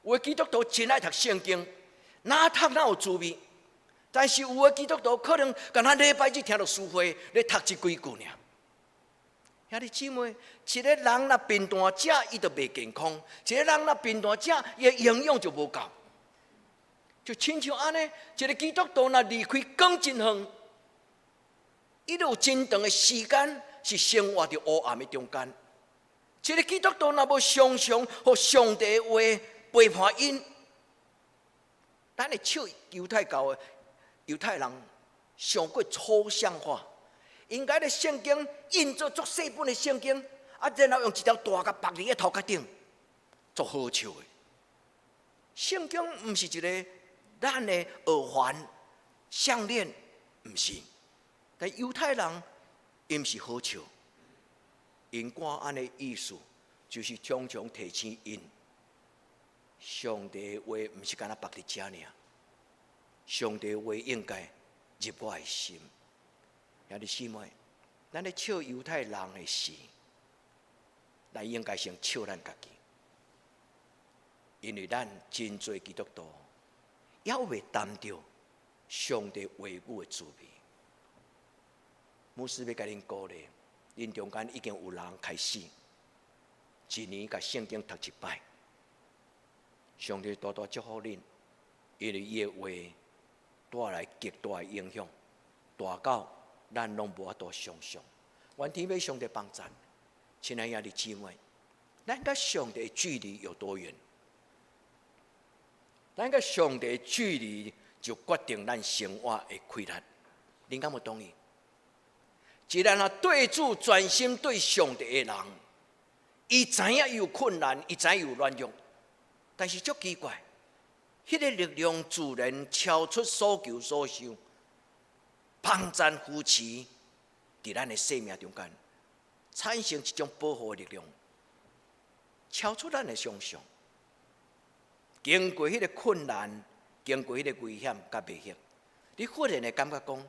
有的基督徒真爱读圣经，哪读哪有滋味。但是有的基督徒可能敢若礼拜日听到书会，咧读这几句尔。兄弟姊妹，一个人若贫惰者，伊就袂健康；一个人若贫惰者，伊的营养就无够。就亲像安尼，一个基督徒若离开光真远，伊有真长的时间是生活伫黑暗的中间。一个基督徒若无常常互上帝的话陪伴因，咱的笑犹太教的犹太人上过抽象化，应该咧圣经印做足细本的圣经，然后用一条大甲白字喺头壳顶，足好笑的。圣经毋是一个咱的耳环、项链，毋是。但犹太人因是好笑，因歌安的意思就是常常提醒因，上帝的话毋是干那白日遮尔，上帝的话应该入我的心。兄弟姊妹，咱咧笑犹太人的事，咱应该先笑咱家己，因为咱真侪基督徒也未担着上帝话语的滋味。牧师要甲恁鼓励，恁中间已经有人开始一年甲圣经读一摆，上帝大大祝福恁，因为伊的话带来极大的影响，大到咱拢无法度想象。愿天父上帝帮咱，亲爱兄弟姊妹，咱甲上帝的距离有多远？咱甲上帝的距离就决定咱生活的快乐。恁敢有同意？一个对主专心对上帝的人，伊知影有困难，伊知影有软弱，但是足奇怪，迄个力量自然超出所求所想，帮咱扶持伫咱的生命中间，产生一种保护的力量，超出咱的想象。经过迄个困难，经过迄个危险甲危险，你忽然会感觉讲，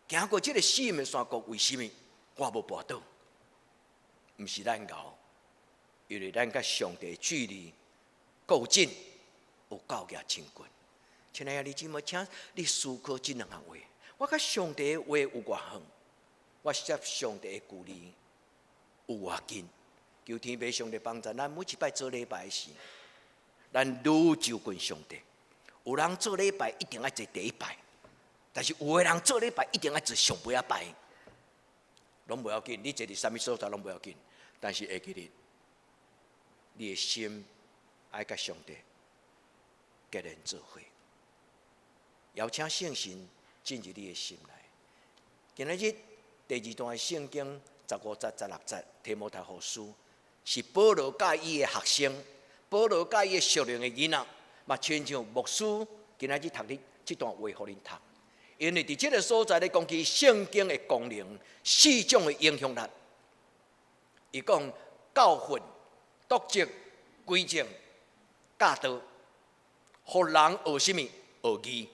行过这个死命山谷，为什么我无跋倒？毋是咱熬，因为咱甲上帝距离够近，有够也真近。亲爱的弟兄姊妹，请你思考这两项话：我甲上帝的话有偌远？我接上帝的距离有偌近？求天父上帝帮助咱每一摆做礼拜的时，咱愈就近上帝。有人做礼拜一定要坐第一排。但是有个人做礼拜一定要坐上尾排，拢不要紧，你坐伫什么所在拢不要紧。但是会记得，你的心爱甲上帝结连做伙，邀请圣神进入你的心内。今仔日第二段的圣经15节、16节，提摩太后书是保罗甲伊的学生，保罗甲伊的属灵的囡仔，嘛亲像牧师今仔日读你这段话，互恁读。因为伫这个所在咧讲起圣经的功能，4种的影响力。伊讲教训、督责、规正、教导，互人学什么？学义。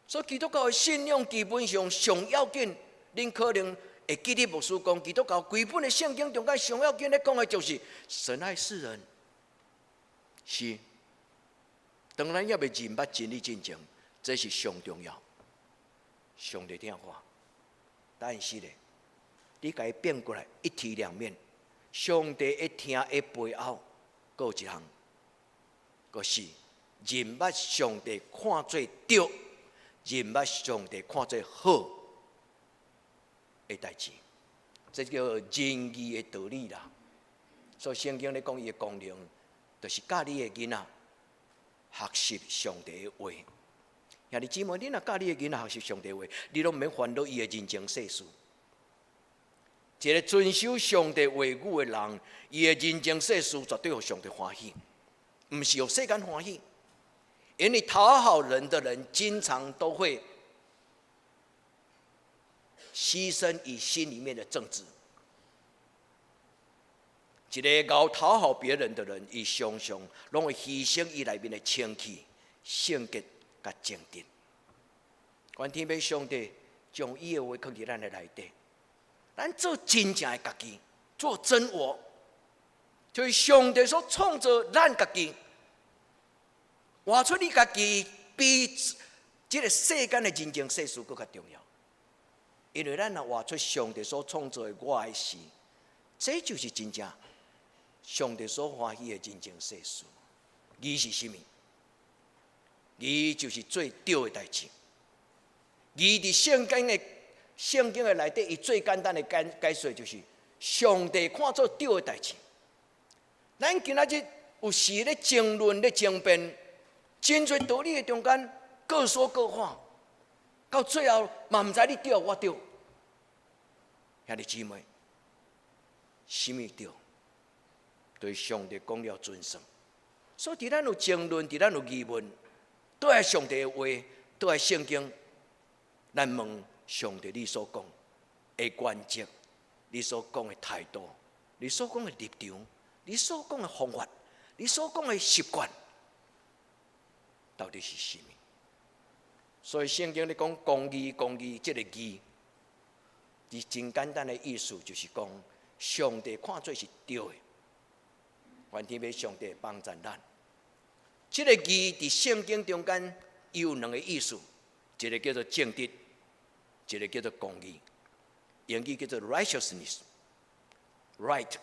所以基督教的信仰基本上上要紧，恁可能会记得牧师讲，基督教规本的圣经中间上要紧咧讲的就是神爱世人。是，当然也未认捌真理真正。这是上重要，上帝听话。但是咧，你甲伊变过来，一体两面。上帝一听的背后，还有一项，就是认捌上帝看做对，认捌上帝看做好的代志。这叫仁义的道理啦。所以圣经咧讲伊的功能，就是教你的囡仔学习上帝的话。兄弟姊妹，你若教你的囡仔学习上帝话，你拢免烦恼伊的人情世事。一个遵守上帝话语的人，伊的人情世事绝对互上帝欢喜，毋是互世间欢喜。因为讨好人的人，经常都会牺牲以心里面的正直。一个搞讨好别人的人，伊常常拢会牺牲伊内面的清气、圣洁。甲正直，愿天父上帝将伊的话放伫咱的内底，咱做真正的家己，做真我，就是上帝所创造咱家己，活出你家己，比这个世间的人情世事更加重要。因为咱若活出上帝所创造的我的事，这就是真正上帝所欢喜的人情世事。义是什么？义就是最对的代志。义伫圣经的内底，伊最简单的解说就是上帝看作对的代志。咱今仔日有时咧争论、咧争辩，真侪道理的中间各说各话，到最后嘛毋知你对我对。兄弟姊妹，什么对？对上帝讲了尊崇。所以，伫咱有争论，伫咱有疑问，都系上帝的话，都系圣经。咱问上帝，你所讲的原则，你所讲的态度，你所讲的立场，你所讲的方法，你所讲的习惯，到底是什么？所以圣经咧讲公义，公义，这个义，伫真简单的意思就是讲，上帝看做是对的。愿天父上帝帮助咱。这个义伫圣经中间有两个意思，一个叫做正直，一个叫做公义。英语叫做 righteousness，right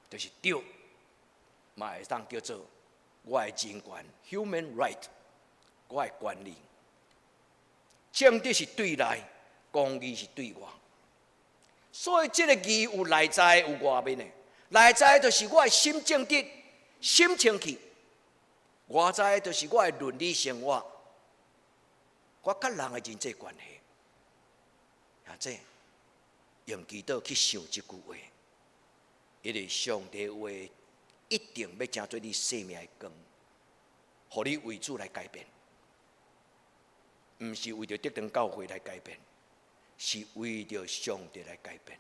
就是对，嘛会当叫做我的人权 human right， 我的权利。正直是对内，公义是对外。所以这个义有内在有外面的。内在就是我的心正直、心清气；外在就是我的伦理生活，我甲人的人际关系。啊，这用祈祷去想这句话，因为上帝的话一定要成做你生命的光，互你为主来改变，毋是为着得到教会来改变，是为着上帝来改变。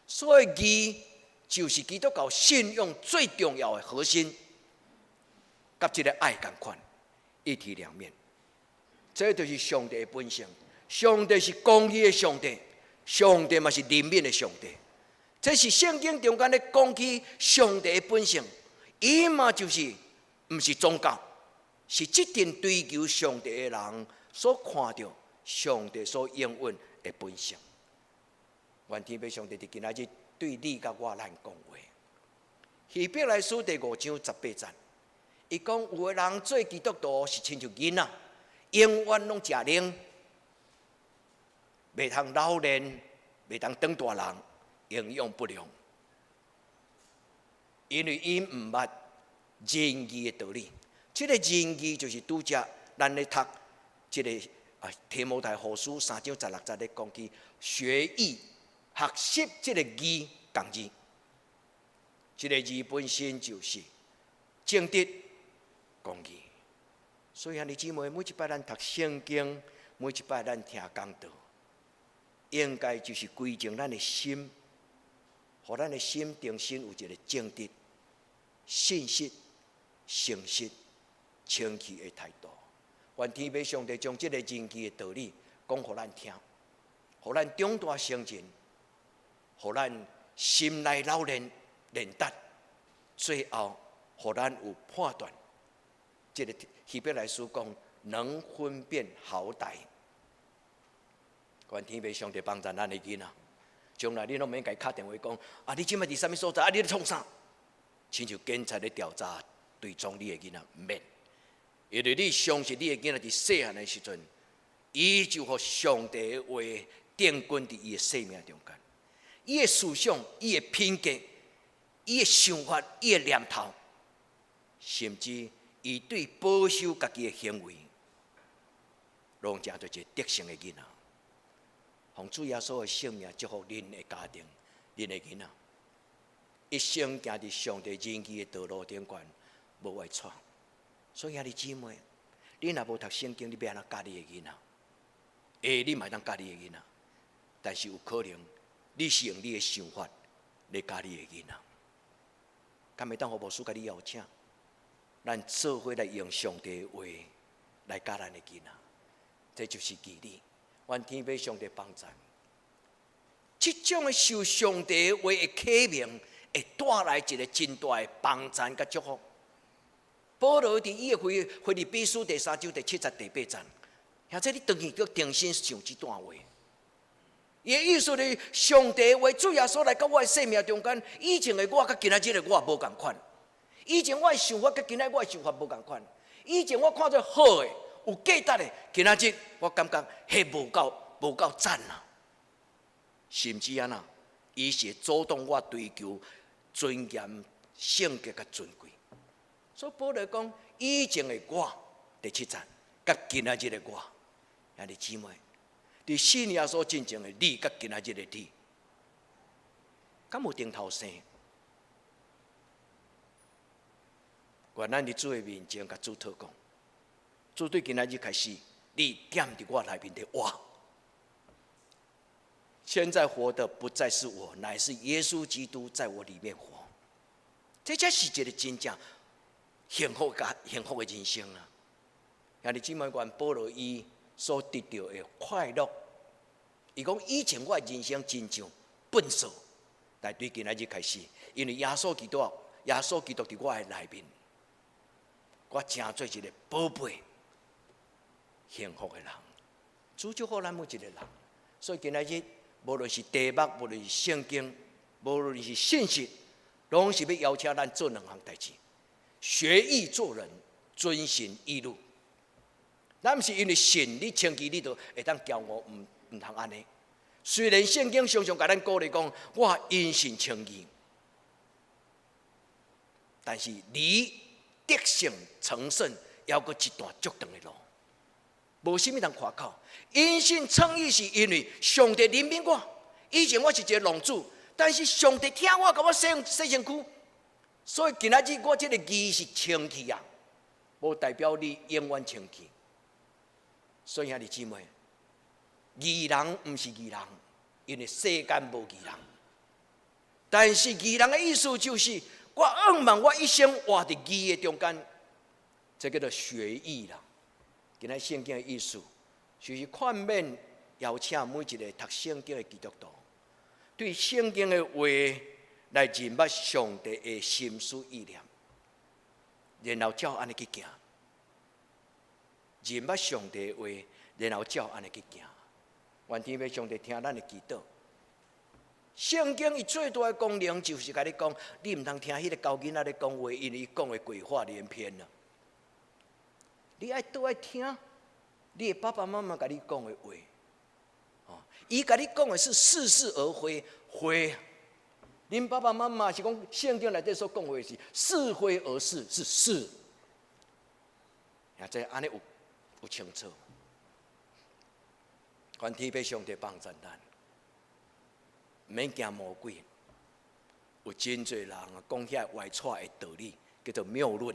所以义就是基督教信仰最重要的核心，甲这个爱同款，一体两面。这就是上帝的本性。上帝是公义的上帝，上帝嘛是怜悯的上帝。这是圣经中间咧讲起上帝的本性，伊嘛就是毋是宗教，是即定追求上帝的人所看到上帝所应允的本性。愿天父上帝伫今仔日对你甲我咱讲话。希伯来书第5章18节，伊讲有的人做基督徒是亲像囡仔，永远拢食奶，袂通老练，袂通当大人，营养不良，因为伊毋捌仁义的道理。这个仁义就是拄则咱咧读这个提摩太后书3章16节咧讲起学义。学习这个义同字，这个字本身就是正直、公义。所以兄弟姊妹，每一摆咱读圣经，每一摆咱听讲道，应该就是归正咱的心，互咱的心中心有一个正直、信实、诚实、清气的态度。愿天父上帝将这个仁义的道理讲互咱听，互咱长大成人。互咱心内老练练达，最后互咱有判断。这个希伯来书讲能分辨好歹。愿天父上帝帮助咱的囡仔，将来你拢免甲伊敲电话讲啊，你即摆伫啥物所在？啊，你咧创啥？亲像警察咧调查追踪你的囡仔，毋免，因为你相信你的囡仔伫细汉的时阵，伊就互上帝的话定根伫伊的生命中间。伊的思想、伊的品格、伊的想法、伊的念头，甚至伊对保守家己的行为，拢成做一个德行的囡仔。奉主耶稣的圣名祝福恁的家庭、恁的囡仔，一生行伫上帝仁义的道路顶端，无外错。所以兄弟姊妹，你若无读圣经，你要安怎教你的囡仔？你嘛当教你的囡仔，但是有可能。你是用你的想法来教你的囡仔，敢会当互牧师甲你邀请？咱做伙来用上帝的话来教咱的囡仔，这就是义理。愿天父上帝帮助。这种的受上帝的话的启明，会带来一个真大的帮助甲祝福。保罗伫伊的腓立比书第3章第7节第8节，或者你当去叫定心想这段话。伊的意思是，上帝话主耶稣来到我的生命中间，以前的我甲今仔日的我无共款，以前我的想法甲今仔我的想法无共款，以前我看做好的、有价值的，今仔日我感觉迄无够赞啊！甚至安那，伊是主动我追求尊严、圣洁甲尊贵。所以保罗讲，以前的我第7章，甲今仔日的我，兄弟姊妹，伫信耶稣真正的你，甲今仔日的你，敢有顶头生？愿咱伫主的面前，甲主祷讲，主对今仔日开始，你点伫我内面的我。现在活的不再是我，乃是耶稣基督在我里面活。这才是一个真正幸福的人生啊！兄弟姊妹，愿保罗伊所得到的快乐，伊讲以前我的人生真像粪扫，但对今仔日开始，因为耶稣基督伫我的内面，我成做一个宝贝、幸福的人。主祝福咱每一个人，所以今仔日。无论是题目，无论是圣经，无论是信息，拢是要邀请咱做2项代志：学义做人，遵行义路。咱毋是因为信你清气，你就会当骄傲，唔通安尼。虽然圣经常常甲咱鼓励讲，我因信称义，但是离得胜成圣，还有一段足长的路。无啥物通夸口，因信称义是因为上帝怜悯我。以前我是一个浪子，但是上帝听我，甲我洗身躯，所以今仔日我这个义是清气啊，无代表你永远清气。所以兄弟姊妹，义人毋是义人，因为世间无义人。但是义人的意思就是，我仰望我一生活伫义的中间，这叫做学义啦。今仔圣经的意思，就是劝勉邀请每一个读圣经的基督徒，对圣经的话来认捌上帝的心思意念，然后照安尼去行。认捌上帝的话，然后照安尼去行。愿天父上帝听咱的祈祷。圣经伊最大的功能就是甲你讲，你毋通听迄个高囡仔咧讲话，因为伊讲的鬼话连篇啦。你爱倒爱听，你的爸爸妈妈甲你讲的话，伊甲你讲的是似是而非，非。恁爸爸妈妈是讲圣经内底所讲的是是非而是，是是。也即安尼有清楚。愿天父上帝帮助咱，毋免惊魔鬼。有真侪人讲遐歪错的道理，叫做谬论。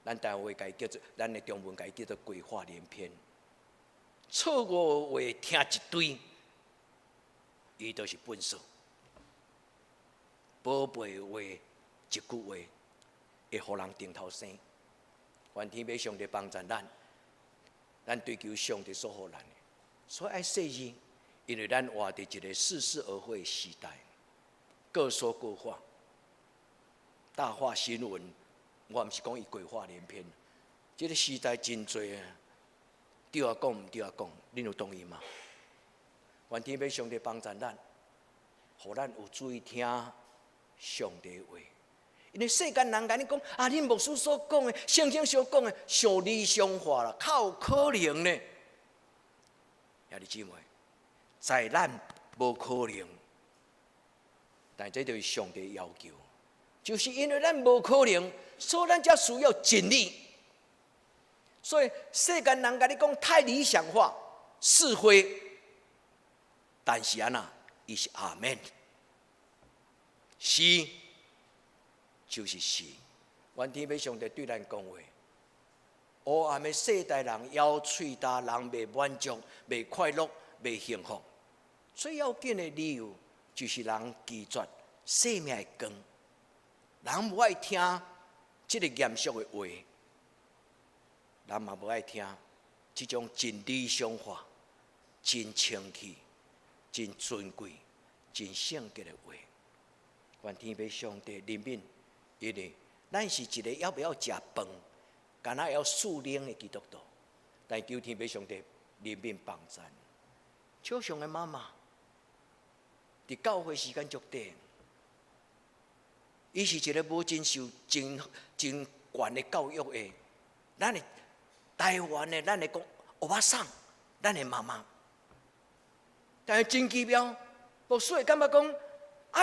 咱台湾话叫做，咱的中文叫做鬼话连篇，错误话听一堆，伊都是粪扫。宝贝话一句话，会互人顶头生。愿天父上帝帮助咱追求上帝所予咱的，所以爱细意，因为咱活伫一个似是而非的时代，各说各话，大话新闻。我毋是讲伊鬼话连篇，这个时代真多啊，对我讲毋对我讲，恁有同意吗？愿天父上帝帮助咱，互咱有注意听上帝的话。因为世间人甲你讲啊，恁牧师所讲的、圣经所讲的，上理想化啦，较有可能呢？兄弟姊妹，在咱无可能，但这就是上帝的要求。就是因为咱无可能，所以咱才需要尽力。所以世间人甲你讲太理想化、是非，但是安那，伊是阿门，是就是是。愿天父上帝对咱讲话，黑暗的世代人要喙焦，人未满足、未快乐、未幸福。最要紧的理由就是人拒绝生命的光。人无爱听这个严肃的话，人嘛无爱听这种真理想化、真清气、真尊贵、真圣洁的话。愿天父上帝怜悯，因为咱是一个要不要食饭，敢若要属灵的基督徒，但求天父上帝怜悯帮助。小上的妈妈，伫教会时间足短。伊是一个无真受真悬的教育的，咱的台湾的，咱的讲欧巴桑，咱的妈妈，但是真奇妙，牧师会感觉讲，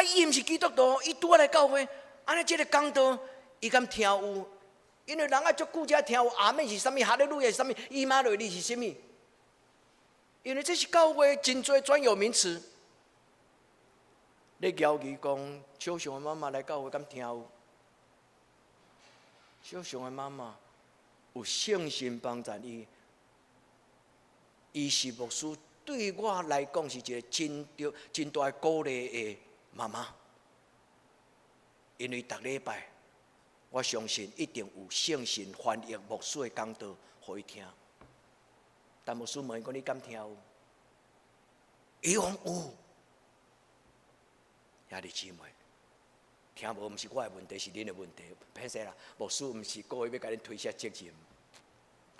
伊毋是基督徒，伊拄仔来教会，安尼即个讲道，伊敢听有？因为人啊足久才听有阿门是啥物，哈利路亚是啥物，以马内利是啥物？因为这是教会真多专有名词。你教伊讲，小熊的妈妈来教会敢听有？小熊的妈妈有信心帮助伊，伊是牧师对我来讲是一个真大鼓励的妈妈，因为逐礼拜。我相信一定有圣神翻译牧师的讲道，互伊听。但牧师问伊讲：“你敢听有？”伊讲有。兄弟姊妹，听无毋是我的问题，是恁的问题。歹势啦，牧师毋是故意要甲恁推卸责任。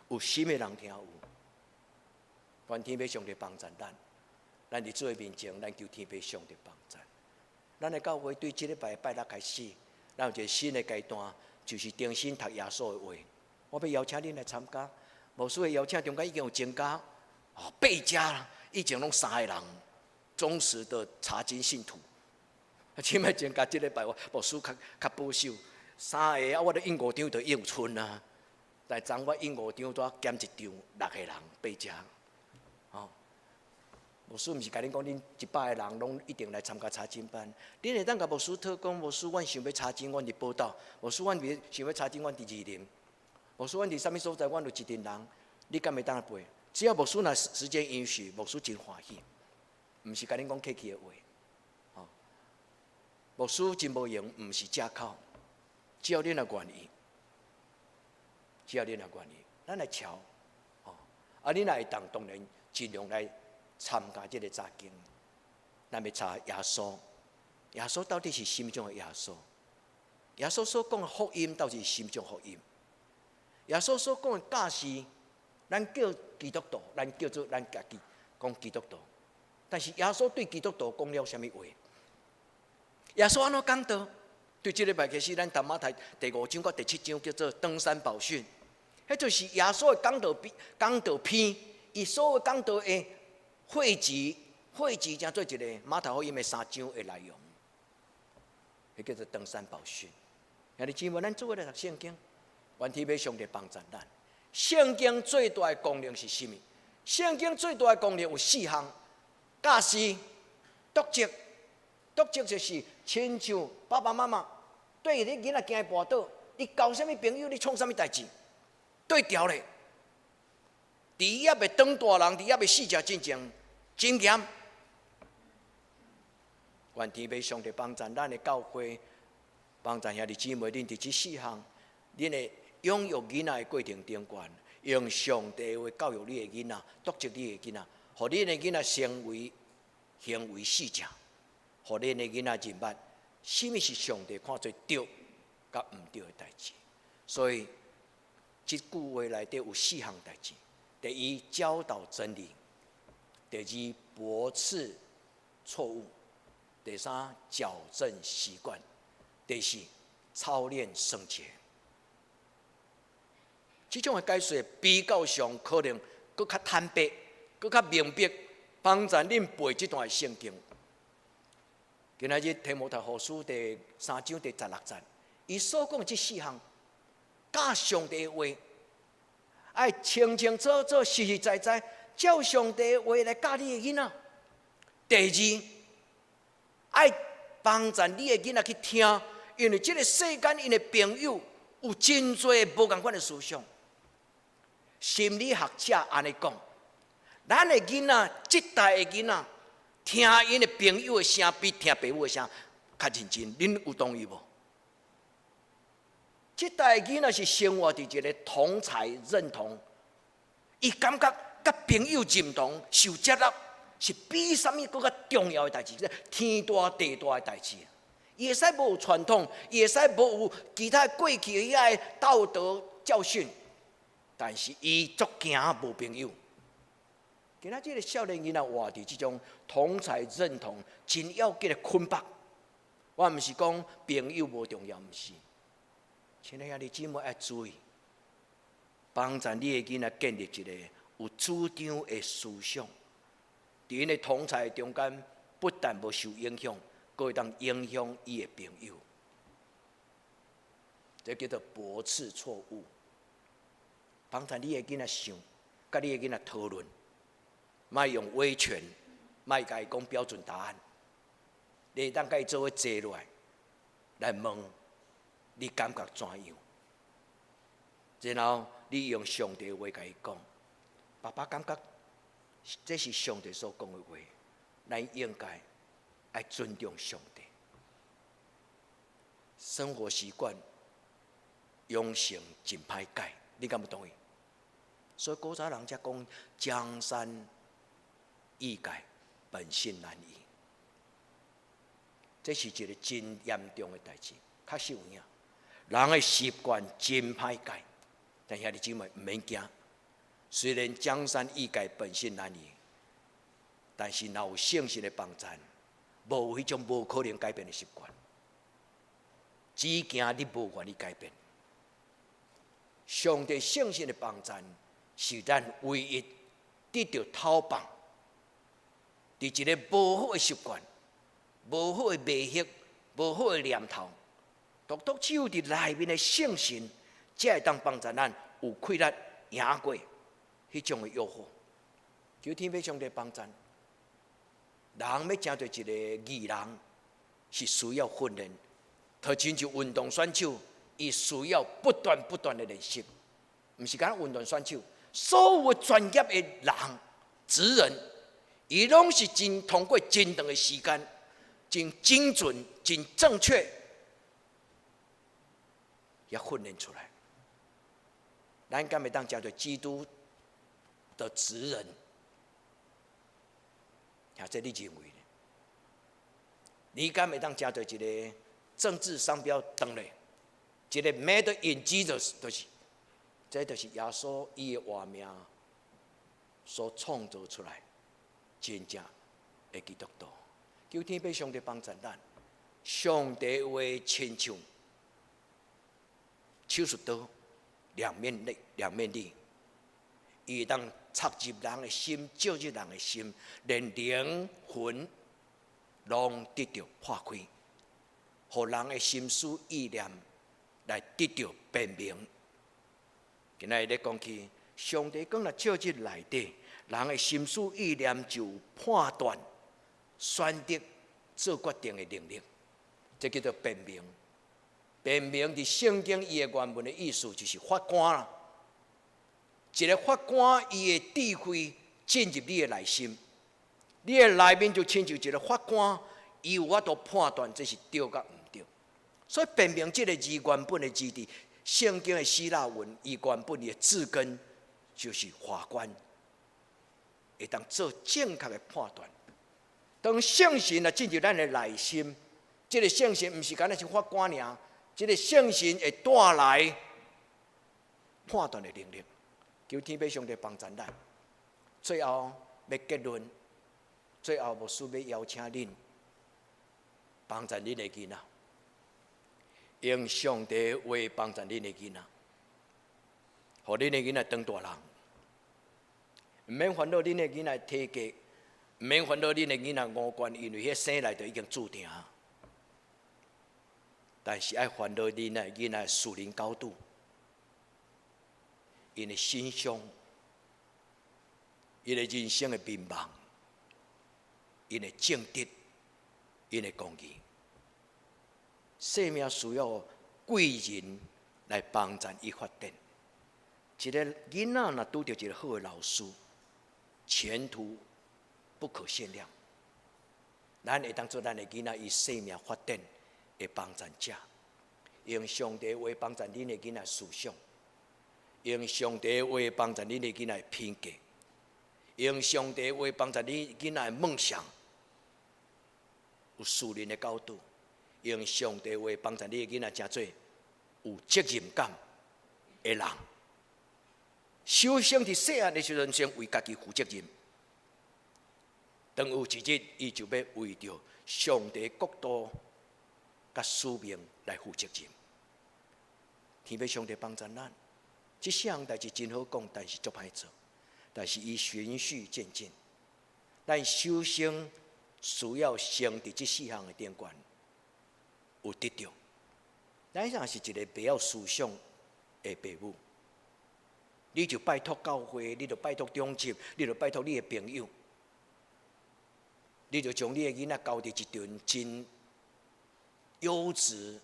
有心的人听有，愿天父上帝帮助咱伫做的面前，咱求天父上帝帮助。咱的教会对即礼拜拜六开始。咱有一个新的阶段，就是重新读耶稣的话。我要邀请恁来参加。牧师的邀请中间已经有增加8家啦，以前拢3个人，忠实的查经信徒。现在增加即礼拜，牧师较保守，3个我的印5张就用剩啊。但昨我印5张再减1张，6个人8家。牧师毋是甲恁讲，恁100个人拢一定来参加查经班。恁会当甲牧师讨讲，牧师，阮想要查经，阮伫报道；牧师，阮想要查经，阮伫二林；牧师，阮伫啥物所在，阮有一群人，你敢会当来陪？只要牧师若时间允许，牧师真欢喜。毋是甲恁讲客气的话。牧师真无用，毋是借口。只要恁若愿意，咱来瞧。恁若会当，当然尽量来。参加这个查经，咱要查耶稣。耶稣到底是什么种的耶稣？耶稣所讲的福音到底是什么种福音？耶稣所讲的教示，咱叫基督徒，咱叫做咱家己讲基督徒。但是耶稣对基督徒讲了什么话？耶稣安怎讲道？对这礼拜开始，咱读马太第5章到第7章叫做登山宝训，迄就是耶稣的讲道篇，伊所有讲道的。汇集成做一个马太福音的3章的内容，迄叫做登山宝训。兄弟姊妹，咱做伙来读圣经，愿天父上帝帮助咱。圣经最大的功能是什么？圣经最大的功能有4项：教示、督责。督责就是亲像爸爸妈妈对你囡仔行跋倒，你交什么朋友，你创什么代志，对调咧。伫伊还袂当大人，伫伊还袂死食真正真严。愿天父上帝帮助咱的教会，帮助兄弟姊妹，恁伫这4项，恁会养育囡仔的过程中间，用上帝话教育你的囡仔，督责你的囡仔，互恁的囡仔成为行为使者，互恁的囡仔认捌什么是上帝看做对甲毋对的代志。所以，这句话内底有4项代志。第一，教导真理；第二，驳斥错误；第三，矫正习惯；第四，操练圣洁。这种的解说比较上可能更较坦白、更较明白，帮助恁背这段圣经。今仔日提摩太后书第3章第16节，伊所讲这4项，教上帝的话。爱清清楚楚、实实在在，照上帝的话来教你的囡仔。第二，爱帮助你的囡仔去听，因为这个世间因的朋友有真多无同款的思想。心理学者安尼讲，咱的囡仔，这代的囡仔，听因的朋友的声比听父母的声较认真。恁有同意无？这代囡仔是生活伫一个同才认同，伊感觉甲朋友认同、受接纳，是比啥物更较重要的代志，天大地大的代志。伊会使无有传统，伊会使无有其他过去的遐个道德教训，但是伊足惊无朋友。今仔这个少年囡仔活伫这种同才认同真要紧的捆绑。我毋是讲朋友无重要，毋是。亲爱兄弟姊妹要注意，帮助你的囡仔建立一个有主张的思想，伫因的同才中间不但无受影响，佫会当影响伊的朋友，这叫做驳斥错误。帮助你的囡仔想，甲你的囡仔讨论，莫用威权，莫甲伊讲标准答案。你会当甲伊做伙坐落来问，你感觉怎样？然后你用上帝的话甲伊讲，爸爸感觉这是上帝所讲的话，咱应该爱尊重上帝。生活习惯养成真歹改，你敢不同意？所以古早人才讲江山易改，本性难移。这是一个真严重的代志，确实有影。人的习惯真歹改，但兄弟姊妹唔免惊。虽然江山易改，本性难移，但是若有圣神的帮助，无迄种无可能改变的习惯。只惊你无愿意改变。上帝圣神的帮助，是咱唯一得到讨棒，伫一个无好的习惯、无好的迷惑、无好的念头，独只有伫内面的圣神，才会当帮助咱有气力赢过迄种的诱惑。求天父上帝帮助。人要成做一个义人，是需要训练。就亲像运动选手，伊需要不断的练习，毋是讲运动选手。所有专业的人、职人，伊拢是通过真长的时间，真精准、真正确，也训练出来。咱敢会当叫做基督的职人？也这你认为呢？你敢会当叫做一个政治商标登嘞？一个 Made in Jesus 就是。这就是耶稣伊的活命所创造出来真正的基督徒。求天父上帝帮助咱，上帝话亲像手术刀，两面刃，伊会当插入人的心，照入人的心，连灵魂拢得到破开，互人的心思意念来得到辨明。今仔日咧讲起，上帝讲若照入内底，人的心思意念就有判断、选择、做决定的能力，这叫做辨明。辨明伫圣经伊的原文的意思就是法官啦。一个法官伊的智慧进入你的内心，你的内面就亲像一个法官，伊有法度判断这是对甲毋对。所以辨明这个字原本的字伫圣经的希腊文，伊原本的字根就是法官，会当做正确的判断。当圣神进入咱的内心，这个圣神毋是干那是法官尔，这个圣神会带来判断的能力。求天父上帝帮助咱。最后要结论，最后牧师要邀请恁帮助恁的囡仔。用上帝的话帮助恁的囡仔，互恁的囡仔当大人，毋免烦恼恁的囡仔体格，毋免烦恼恁的囡仔五官，因为迄生来就已经注定。但是爱烦恼恁的囡仔属灵高度，因的心胸，因的人生的面貌，因的正直，因的公义。生命需要贵人来帮助伊发展。一个囡仔若拄到一个好的老师，前途不可限量。咱会当做咱的囡仔伊生命发展的帮助者，用上帝话帮助恁的囡仔思想，用上帝话帮助恁的囡仔品格，用上帝话帮助恁囡仔的梦想，有属灵的高度。用上帝话帮助你的囡仔，成做有责任感的人。首先伫细汉的时阵，先为家己负责任。当有一日，伊就要为着上帝国度甲使命来负责任。天父上帝帮助咱，这项代志真好讲，但是足歹做。但是伊循序渐进，咱首先需要先伫这4项的顶悬有得到。咱像是一个不要思想的父母，你就拜托教会，你就拜托中心，你就拜托你的朋友，你就将你的囡仔交伫一段真优质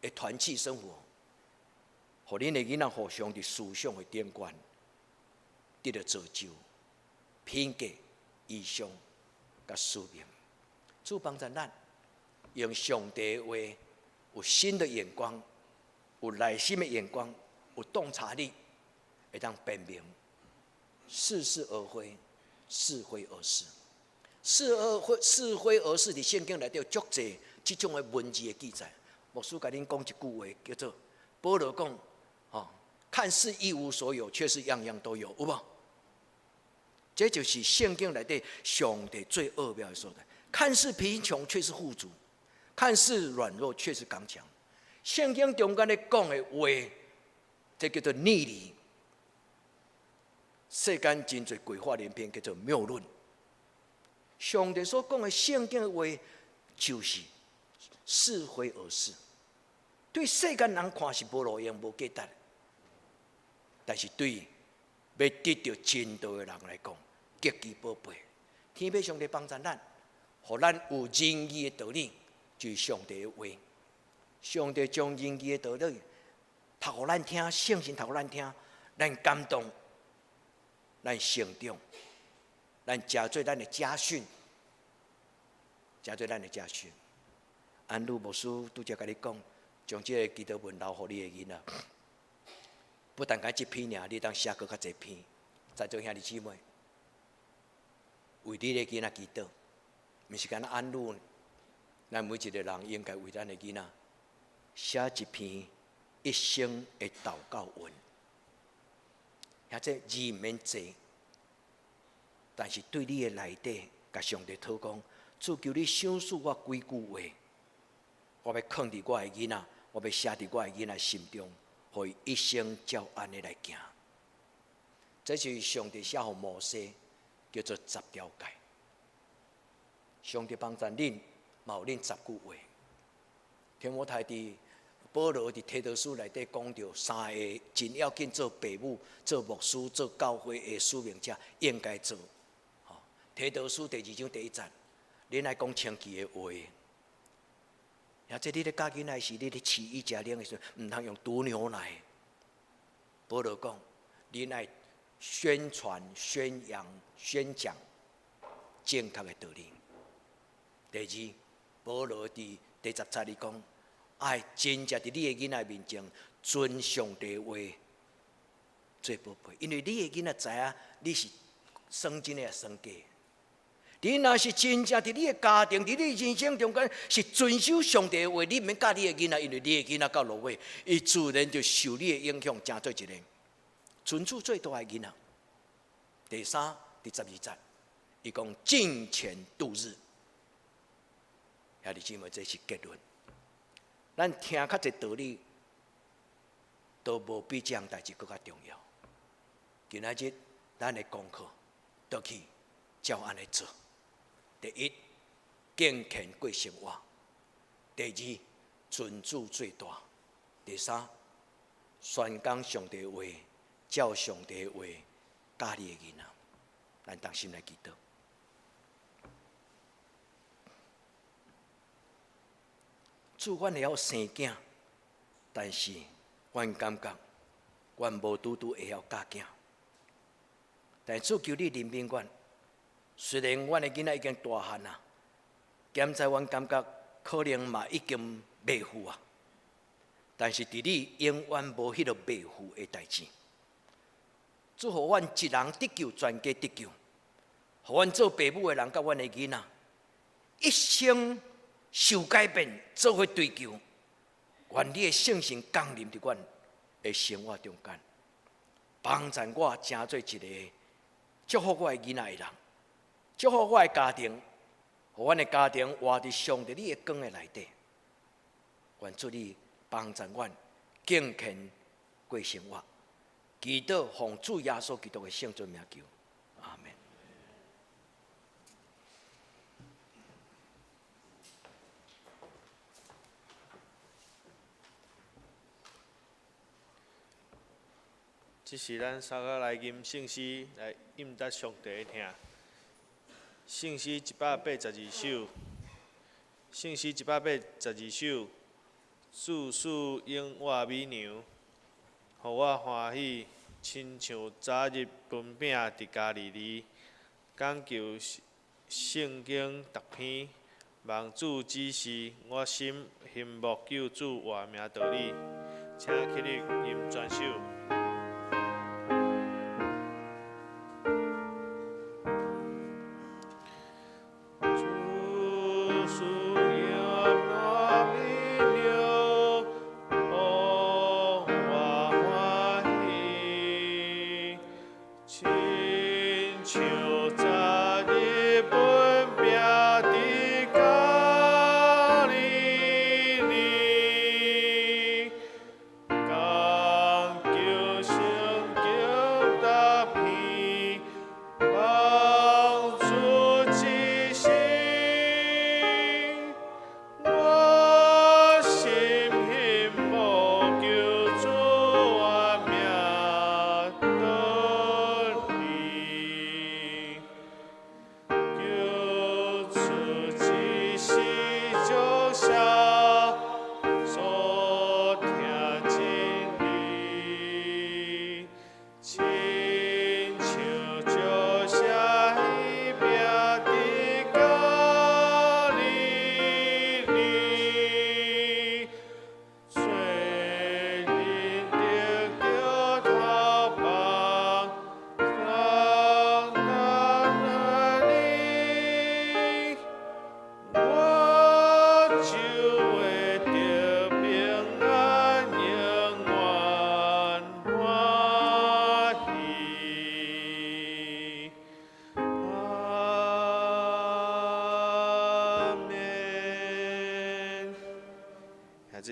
的团契生活，互恁的囡仔互相伫思想的顶悬得到造就、品格、意向、甲使命。主帮助咱用上帝的话，有新的眼光，有内心的眼光，有洞察力，会当辨明是是而非，是非而是。是非而是伫圣经内底有足侪即种的文字的记载。牧师甲恁讲一句话，叫做保罗讲：看似一无所有，却是样样都有，有无？这就是圣经内底上帝最奥妙的所在。看似贫穷，却是富足；看似软弱，却是刚强。圣经中间咧讲的话，这叫做逆理。世间真侪鬼话连篇，叫做谬论。上帝所讲的圣经的话，就是是非而是。对世间人看是无路用、无价值的，但是对要得到真道的人来讲，极其宝贝。天父上帝帮助咱，互咱有仁义的道理，就是上帝的话。上帝将仁义的道理读互咱听，圣经读互咱听，咱感动，咱成长。咱加做咱的家训，加做咱的家训。安鲁牧师拄则甲你讲，将这个祈祷文留互你的囡仔，不但讲这篇尔，你当写搁较侪篇。在座兄弟姊妹，为你的囡仔祈祷，毋是干安鲁。咱每一个人应该为咱的囡仔写一篇一生的祷告文，或者字毋免多。但是对你的内底，甲上帝讨讲，主求你赏赐我几句话，我要放伫我的囡仔，我要写伫我的囡仔心中，互伊一生照安尼来行。这就是上帝写互摩西，叫做10条诫。上帝帮助恁，嘛有恁10句话。天母台伫保罗伫提多书内底讲到3个真要紧做父母、做牧师、做教会的使命者应该做。提多书第2章第1节，恁爱讲清气的话。或者你咧教囡仔时，你咧饲伊食奶的时候，毋通用毒牛奶。保罗讲，恁爱宣传、宣扬、宣讲正确的道理。第2，保罗伫第10节里讲，爱真正伫你的囡仔面前尊上帝的话最宝贝，因为你的囡仔知影你是算真的也算假。你若是真正伫你的家庭、伫你人生中间是遵守上帝的话，你毋免教你的囡仔，因为你的囡仔到落尾，伊自然就受你的影响，成做一个存储最大的囡仔。第3、第12节，伊讲金钱度日，兄弟姊妹，这是结论。咱听较侪道理，都无比这样代志更加重要。今仔日咱的功课，倒去照安尼做。第1，敬虔过生活；第2，尊主最大；第3，宣讲上帝的话，照上帝的话教你的囡仔。咱同心来祈祷。主，阮会晓生囝，但是阮感觉阮无拄拄会晓教囝。但主求你怜悯阮。虽然阮的囡仔已经大汉啦，兼在阮感觉可能嘛已经未赴啊，但是伫你永远无迄个未赴的代志。主，互阮一人得救，全家得救；互阮做父母的人，甲阮的囡仔一生受改变，做伙追求。愿你的圣神降临伫阮的生活中间，帮助我成做一个祝福我的囡仔的人。祝福我的家庭，互阮的家庭活伫上帝你的光的内底。愿主你帮助阮敬虔过生活，祈祷奉主耶稣基督的圣尊名求，阿门。即是咱稍后来吟圣诗来应答上帝的听。圣诗182首，圣诗182首，事事应我美娘，互我欢喜，亲像早日分饼伫家里。讲求圣经读篇，望主指示，我心羡慕救主活命道理。请起立吟全首。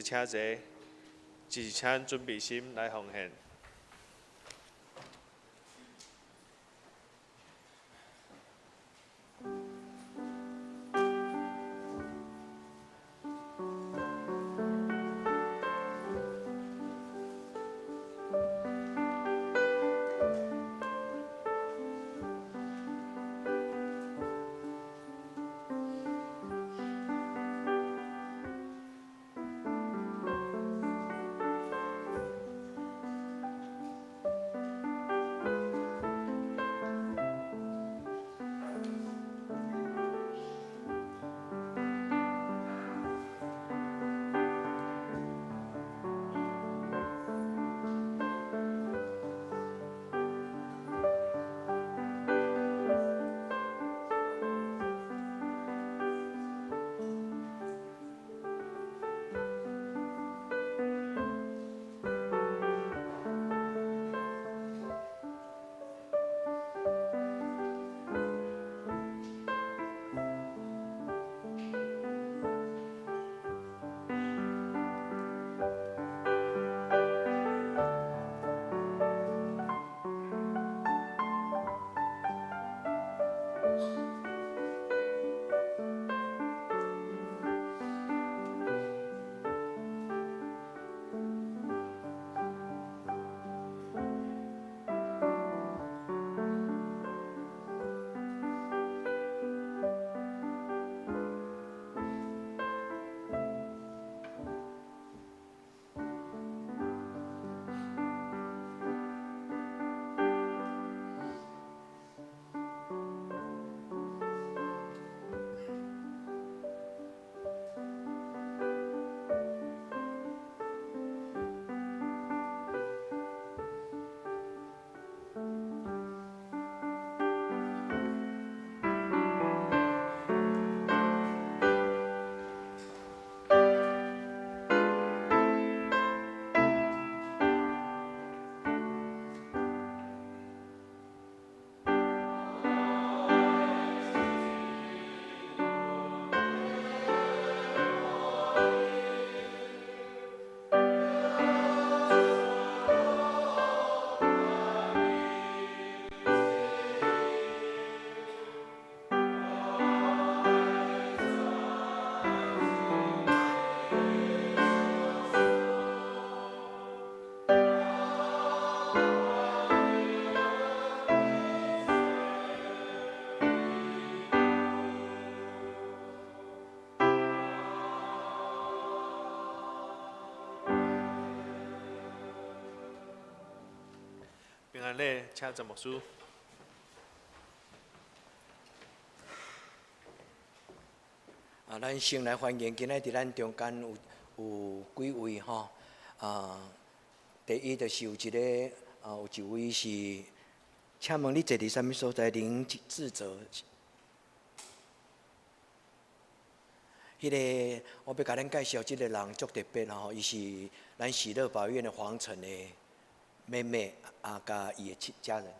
请坐，就是请准备心来奉献。平安礼，请陈牧师。咱先来欢迎今仔伫咱中间有几位吼，第一就是有一个有一位是，请问你坐伫啥物所在？林志哲。迄个我要甲恁介绍，即个人足特别吼，伊是咱喜乐保院的黄晨的妹妹甲伊的家人。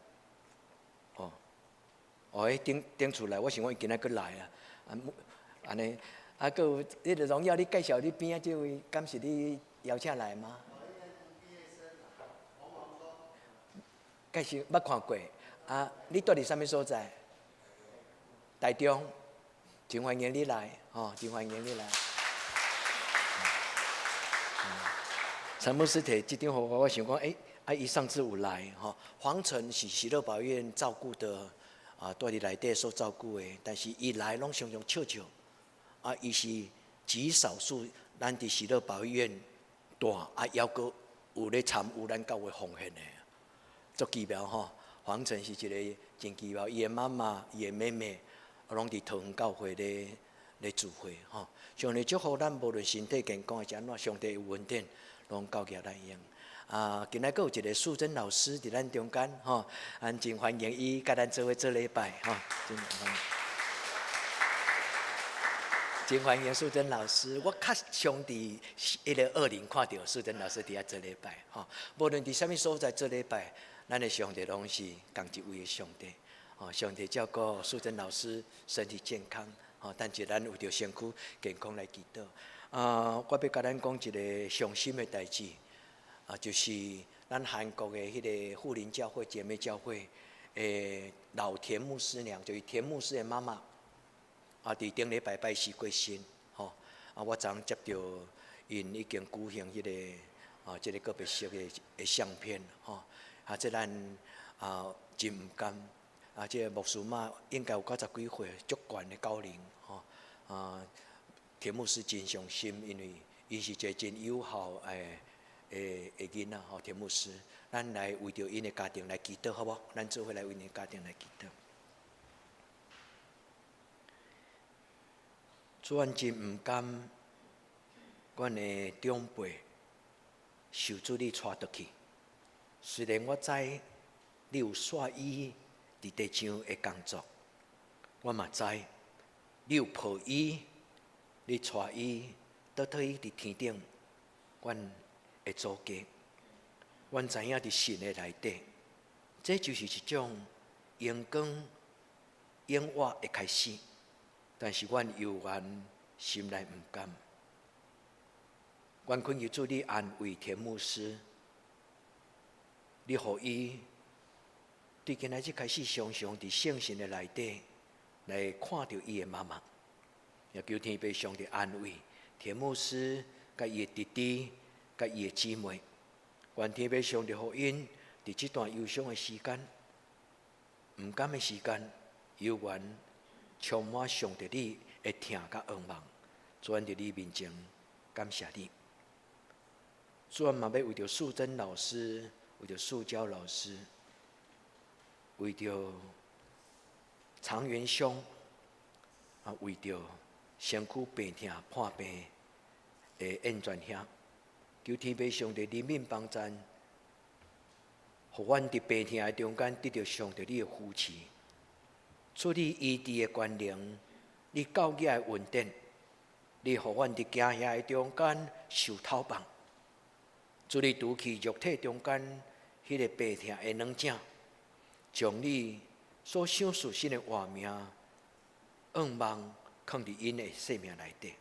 顶出来，我想讲伊今仔佫来啊，安尼，佫有迄个荣耀，你介绍你边仔即位，敢是你邀请来吗？介绍捌看过你住伫啥物所在？台中，真欢迎你来，真欢迎你来。陈牧师摕即张互我想讲，伊上次有来黄晨是喜乐保院照顾的住伫内底所照顾的，但是伊来拢常常笑笑。伊是极少数咱伫喜乐保院大还阁有咧参与咱教会奉献的，足奇妙吼！黄晨是一个真奇妙，伊的妈妈、伊的妹妹，拢伫桃园教会咧聚会吼。上帝祝福咱无论身体健康还是安怎，上帝有恩典，拢交给咱用。今仔佫有一个素贞老师伫咱中间吼，真欢迎伊甲咱做伙做礼拜吼，真欢迎素贞老师。我较常伫迄个20看到素贞老师伫遐做礼拜吼，无论伫啥物所在做礼拜，咱的上帝拢是同一位的上帝。上帝照顾素贞老师身体健康，但是咱有着身躯健康来祈祷。我要甲咱讲一个伤心的代志，就是咱韩国的迄个富林教会姐妹教会，老田牧师娘，就是田牧师的妈妈。伫顶礼拜拜四过身，我昨接到因已经举行迄个即个告别式的相片，即咱真毋甘，即个牧师妈应该有90几岁，足悬的高龄，田牧师真伤心，因为伊是一个真友好的囡仔，田牧师，咱来为着因的家庭来祈祷，好无？咱做伙来为因的家庭来祈祷。主，阮真毋甘，阮的长辈受主你带倒去。虽然我知你有煞伊伫地上的工作，我嘛知你有抱伊，你带伊倒退伊伫天顶，阮的祖家。阮知影伫神的内底，这就是一种阳光永活的开始。但是阮犹原心内毋甘，阮恳求主你安慰田牧师，你互伊对今仔日开始常常伫圣神的内底来看到伊的妈妈，也求天父上帝安慰田牧师甲伊的弟弟甲伊的姊妹，愿天父上帝互因伫这段忧伤的时间、毋甘的时间，犹原充满上帝你的疼甲愿望，主阮伫你面前感谢你。主阮嘛要为着素贞老师，为着素娇老师，为着常元兄，为着身躯病痛破病的恩泉兄，求天父上帝怜悯帮赞，互阮伫病痛的中间得到上帝你的扶持。主你医治的权能，你教育的恩典，你互阮伫惊吓的中间受透放。主你除去肉体中间迄个病痛的软症，将你所想属神的话名、愿望放伫因的生命内底。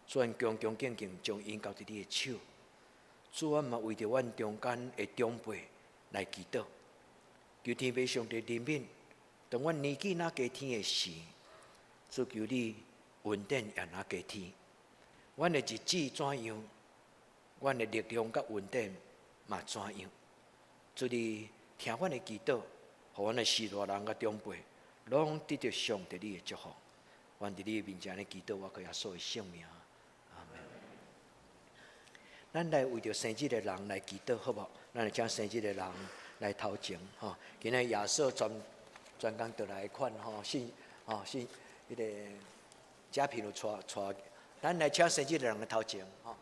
主阮恭恭敬敬将因交伫你的手。主阮嘛为着阮中间的长辈来祈祷，求天父上帝怜悯。当阮年纪若加添的时，主求你恩典也若加添。阮的日子怎样，阮的力量甲恩典嘛怎样。主你听阮的祈祷，互阮的世大人甲长辈，拢得到上帝你的祝福。阮伫你面前的祈祷，我可耶稣的圣名，阿门。咱来为着生日的人来祈祷，好无？咱来请生日的人来头前吼。今日亚瑟专工倒来款吼，信迄个假片就带，咱来请生这个人的头前吼。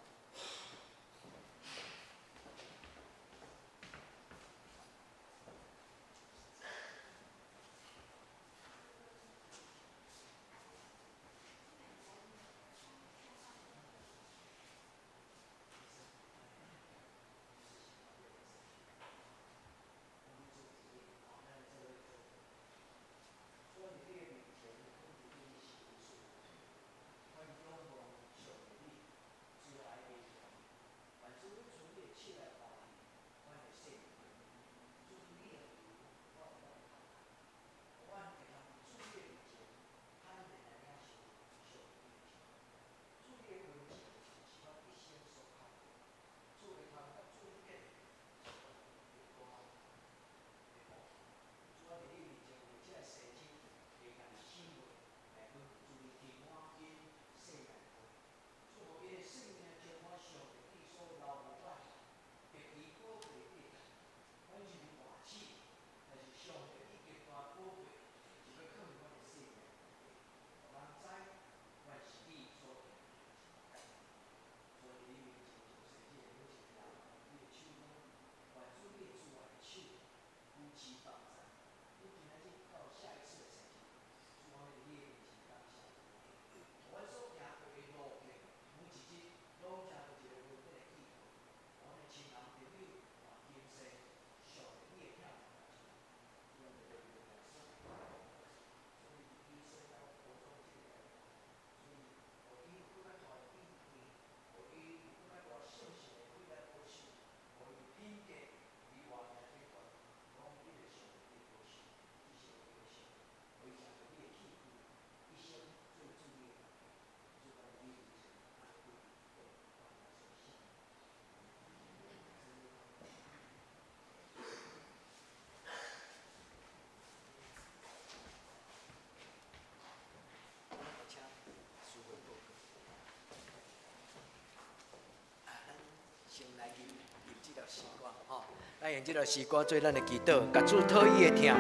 咱用这条诗歌做咱的祈祷，甲主讨伊的听，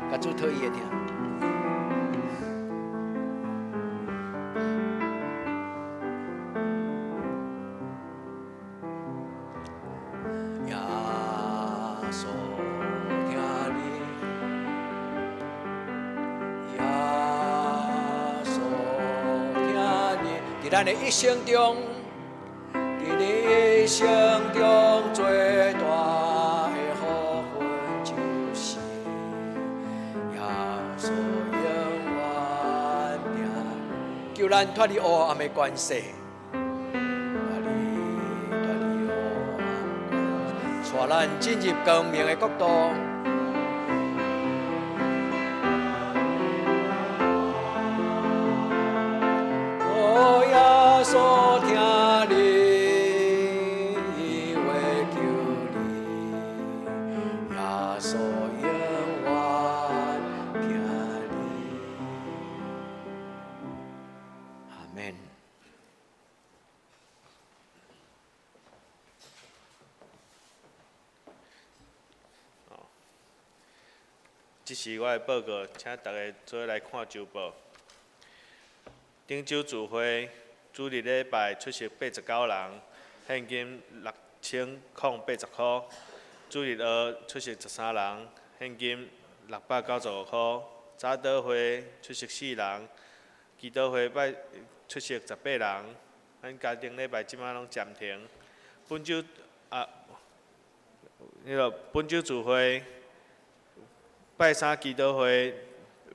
甲主讨伊的听。耶稣听你，耶稣听你，在咱的一生中，在你一生中最大。求咱脱离黑暗的关系，带咱进入光明的国度。哦，耶稣听你话，求你，耶稣永远听你。阿门。这是我的报告，请大家做来看周报。顶周聚会，主日礼拜出席89人，现金6080块；主日学出席13人，现金695块；早祷会出席4人，祈祷会出席18人。咱家庭礼拜即马拢暂停。本周本周聚会。拜三祈祷会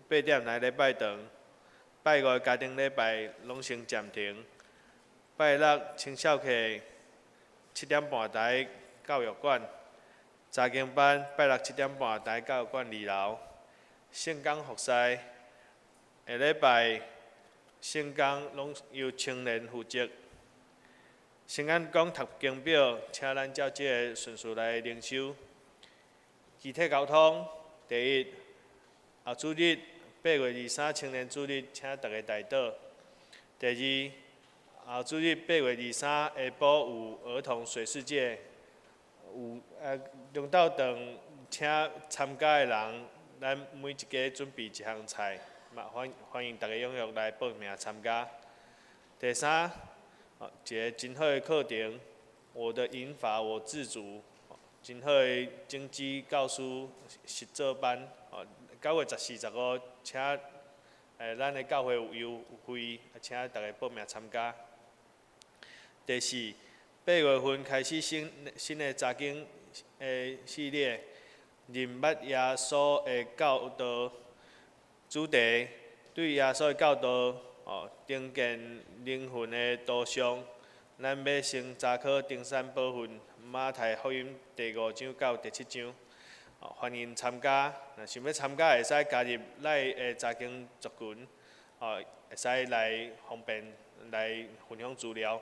8点来礼拜堂，拜五家庭礼拜拢先暂停。拜六青少课7点半台教育馆，查经班拜六7点半台教育馆2楼。圣工服侍下礼拜圣工拢由青年负责。先按讲读经表，请咱照这个顺序来领修。集体交通。第一，后主日8月23青年主日，请大家代祷。第二，后主日8月23下晡有儿童水世界，有中昼顿请参加的人，咱每一家准备一项菜，嘛欢迎大家踊跃来报名参加。第三，一个真好的课程，我的银法我自主，真好的经济教师实作班，9月14、15，请咱的教会有优惠，请大家报名参加。第四，8月份开始新的查经系列，认捌耶稣的教导，主题对耶稣的教导重建灵魂的导向。咱要先查考登山宝训马太福音第5章到第7章，欢迎参加。若想要参加，会使加入咱的查经族群，会使来方便来分享资料。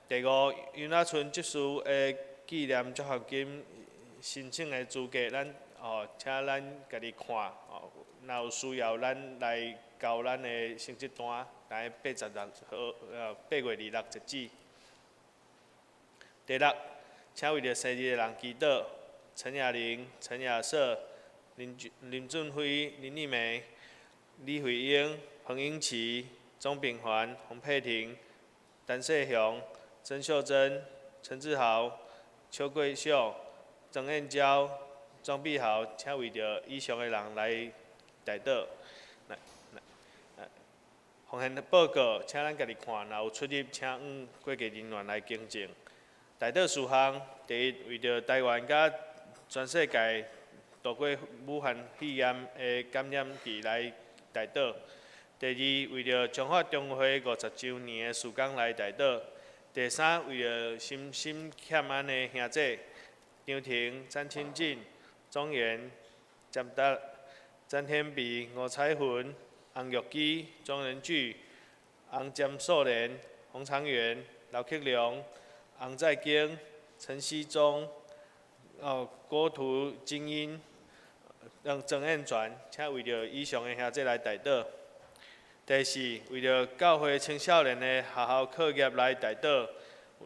第5，윤仔村执事的纪念奖学金申请的资格，咱请咱家己看，若有需要，咱来交咱的成绩单，来8月26截止。第6，请为着生日的人祈祷：陈雅玲、陈雅瑟、林俊辉、林丽梅、李慧英、彭英琪、钟炳环、洪佩婷、陈世雄、曾秀珍、陈志豪、邱桂秀、曾燕娇、庄碧豪，请为着以上的人来代祷。奉献报告，请咱家己看，若有出入，请过继人员来更正。代祷事项：第一，为着台湾甲全世界度过武汉肺炎的感染期来代祷；第二，为着中华中会50周年的时间来代祷；第三，为着心欠安的兄弟张婷、詹清进、庄元、詹达、詹天碧、吴彩云、洪玉基、庄仁聚、洪占素莲、洪长元、刘克良、洪在京、陈希忠、郭图精英、郑燕传，请为着以上的兄弟来代祷。第四，为着教会青少年的学校课业来代祷。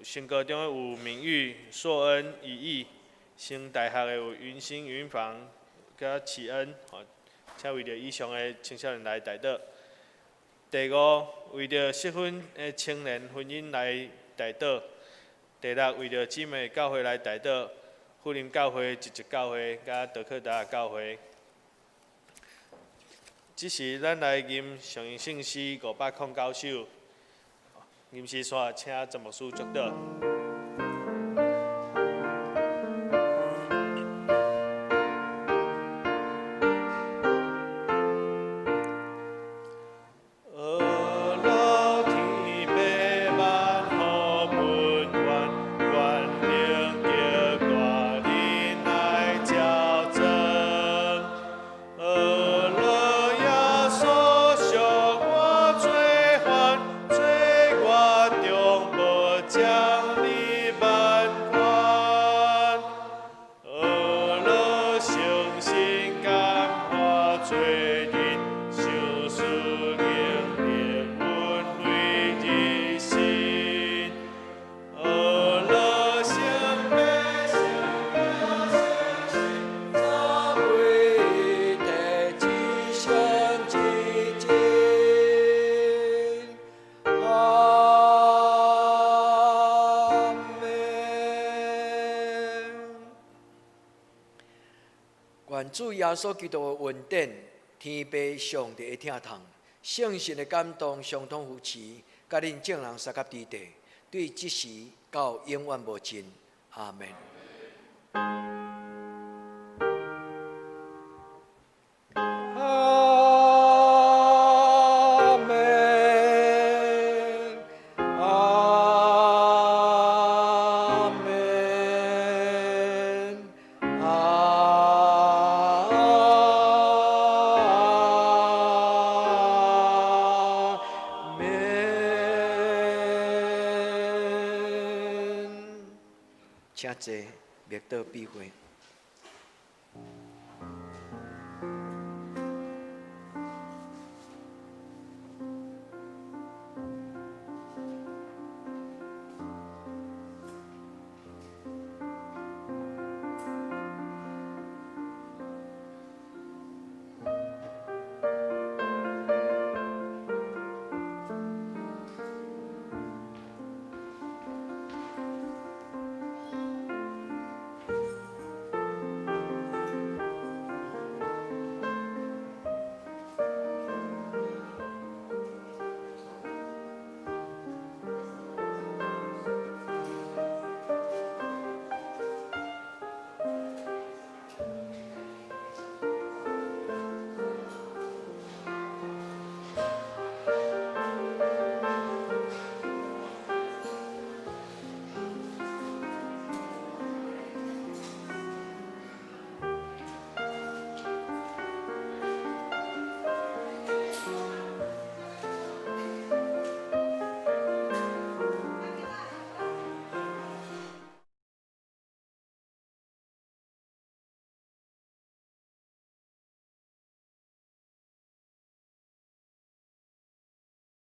新高中有明玉、硕恩、怡义；升大学的有云兴、云房、甲启恩，请为着以上的青少年来代祷。第5，为着适婚的青年婚姻来代祷。第6，为着姊妹教会来代祷，福林教会、一教会、甲德克达教会。这是咱来吟上英圣诗509首，吟诗线请陈牧师祝祷。愿主耶稣基督的恩典、天父上帝的疼痛、圣神的感动，相通扶持，甲恁众人三甲地地，对即时到永远无尽。阿门。请坐，灭道避讳。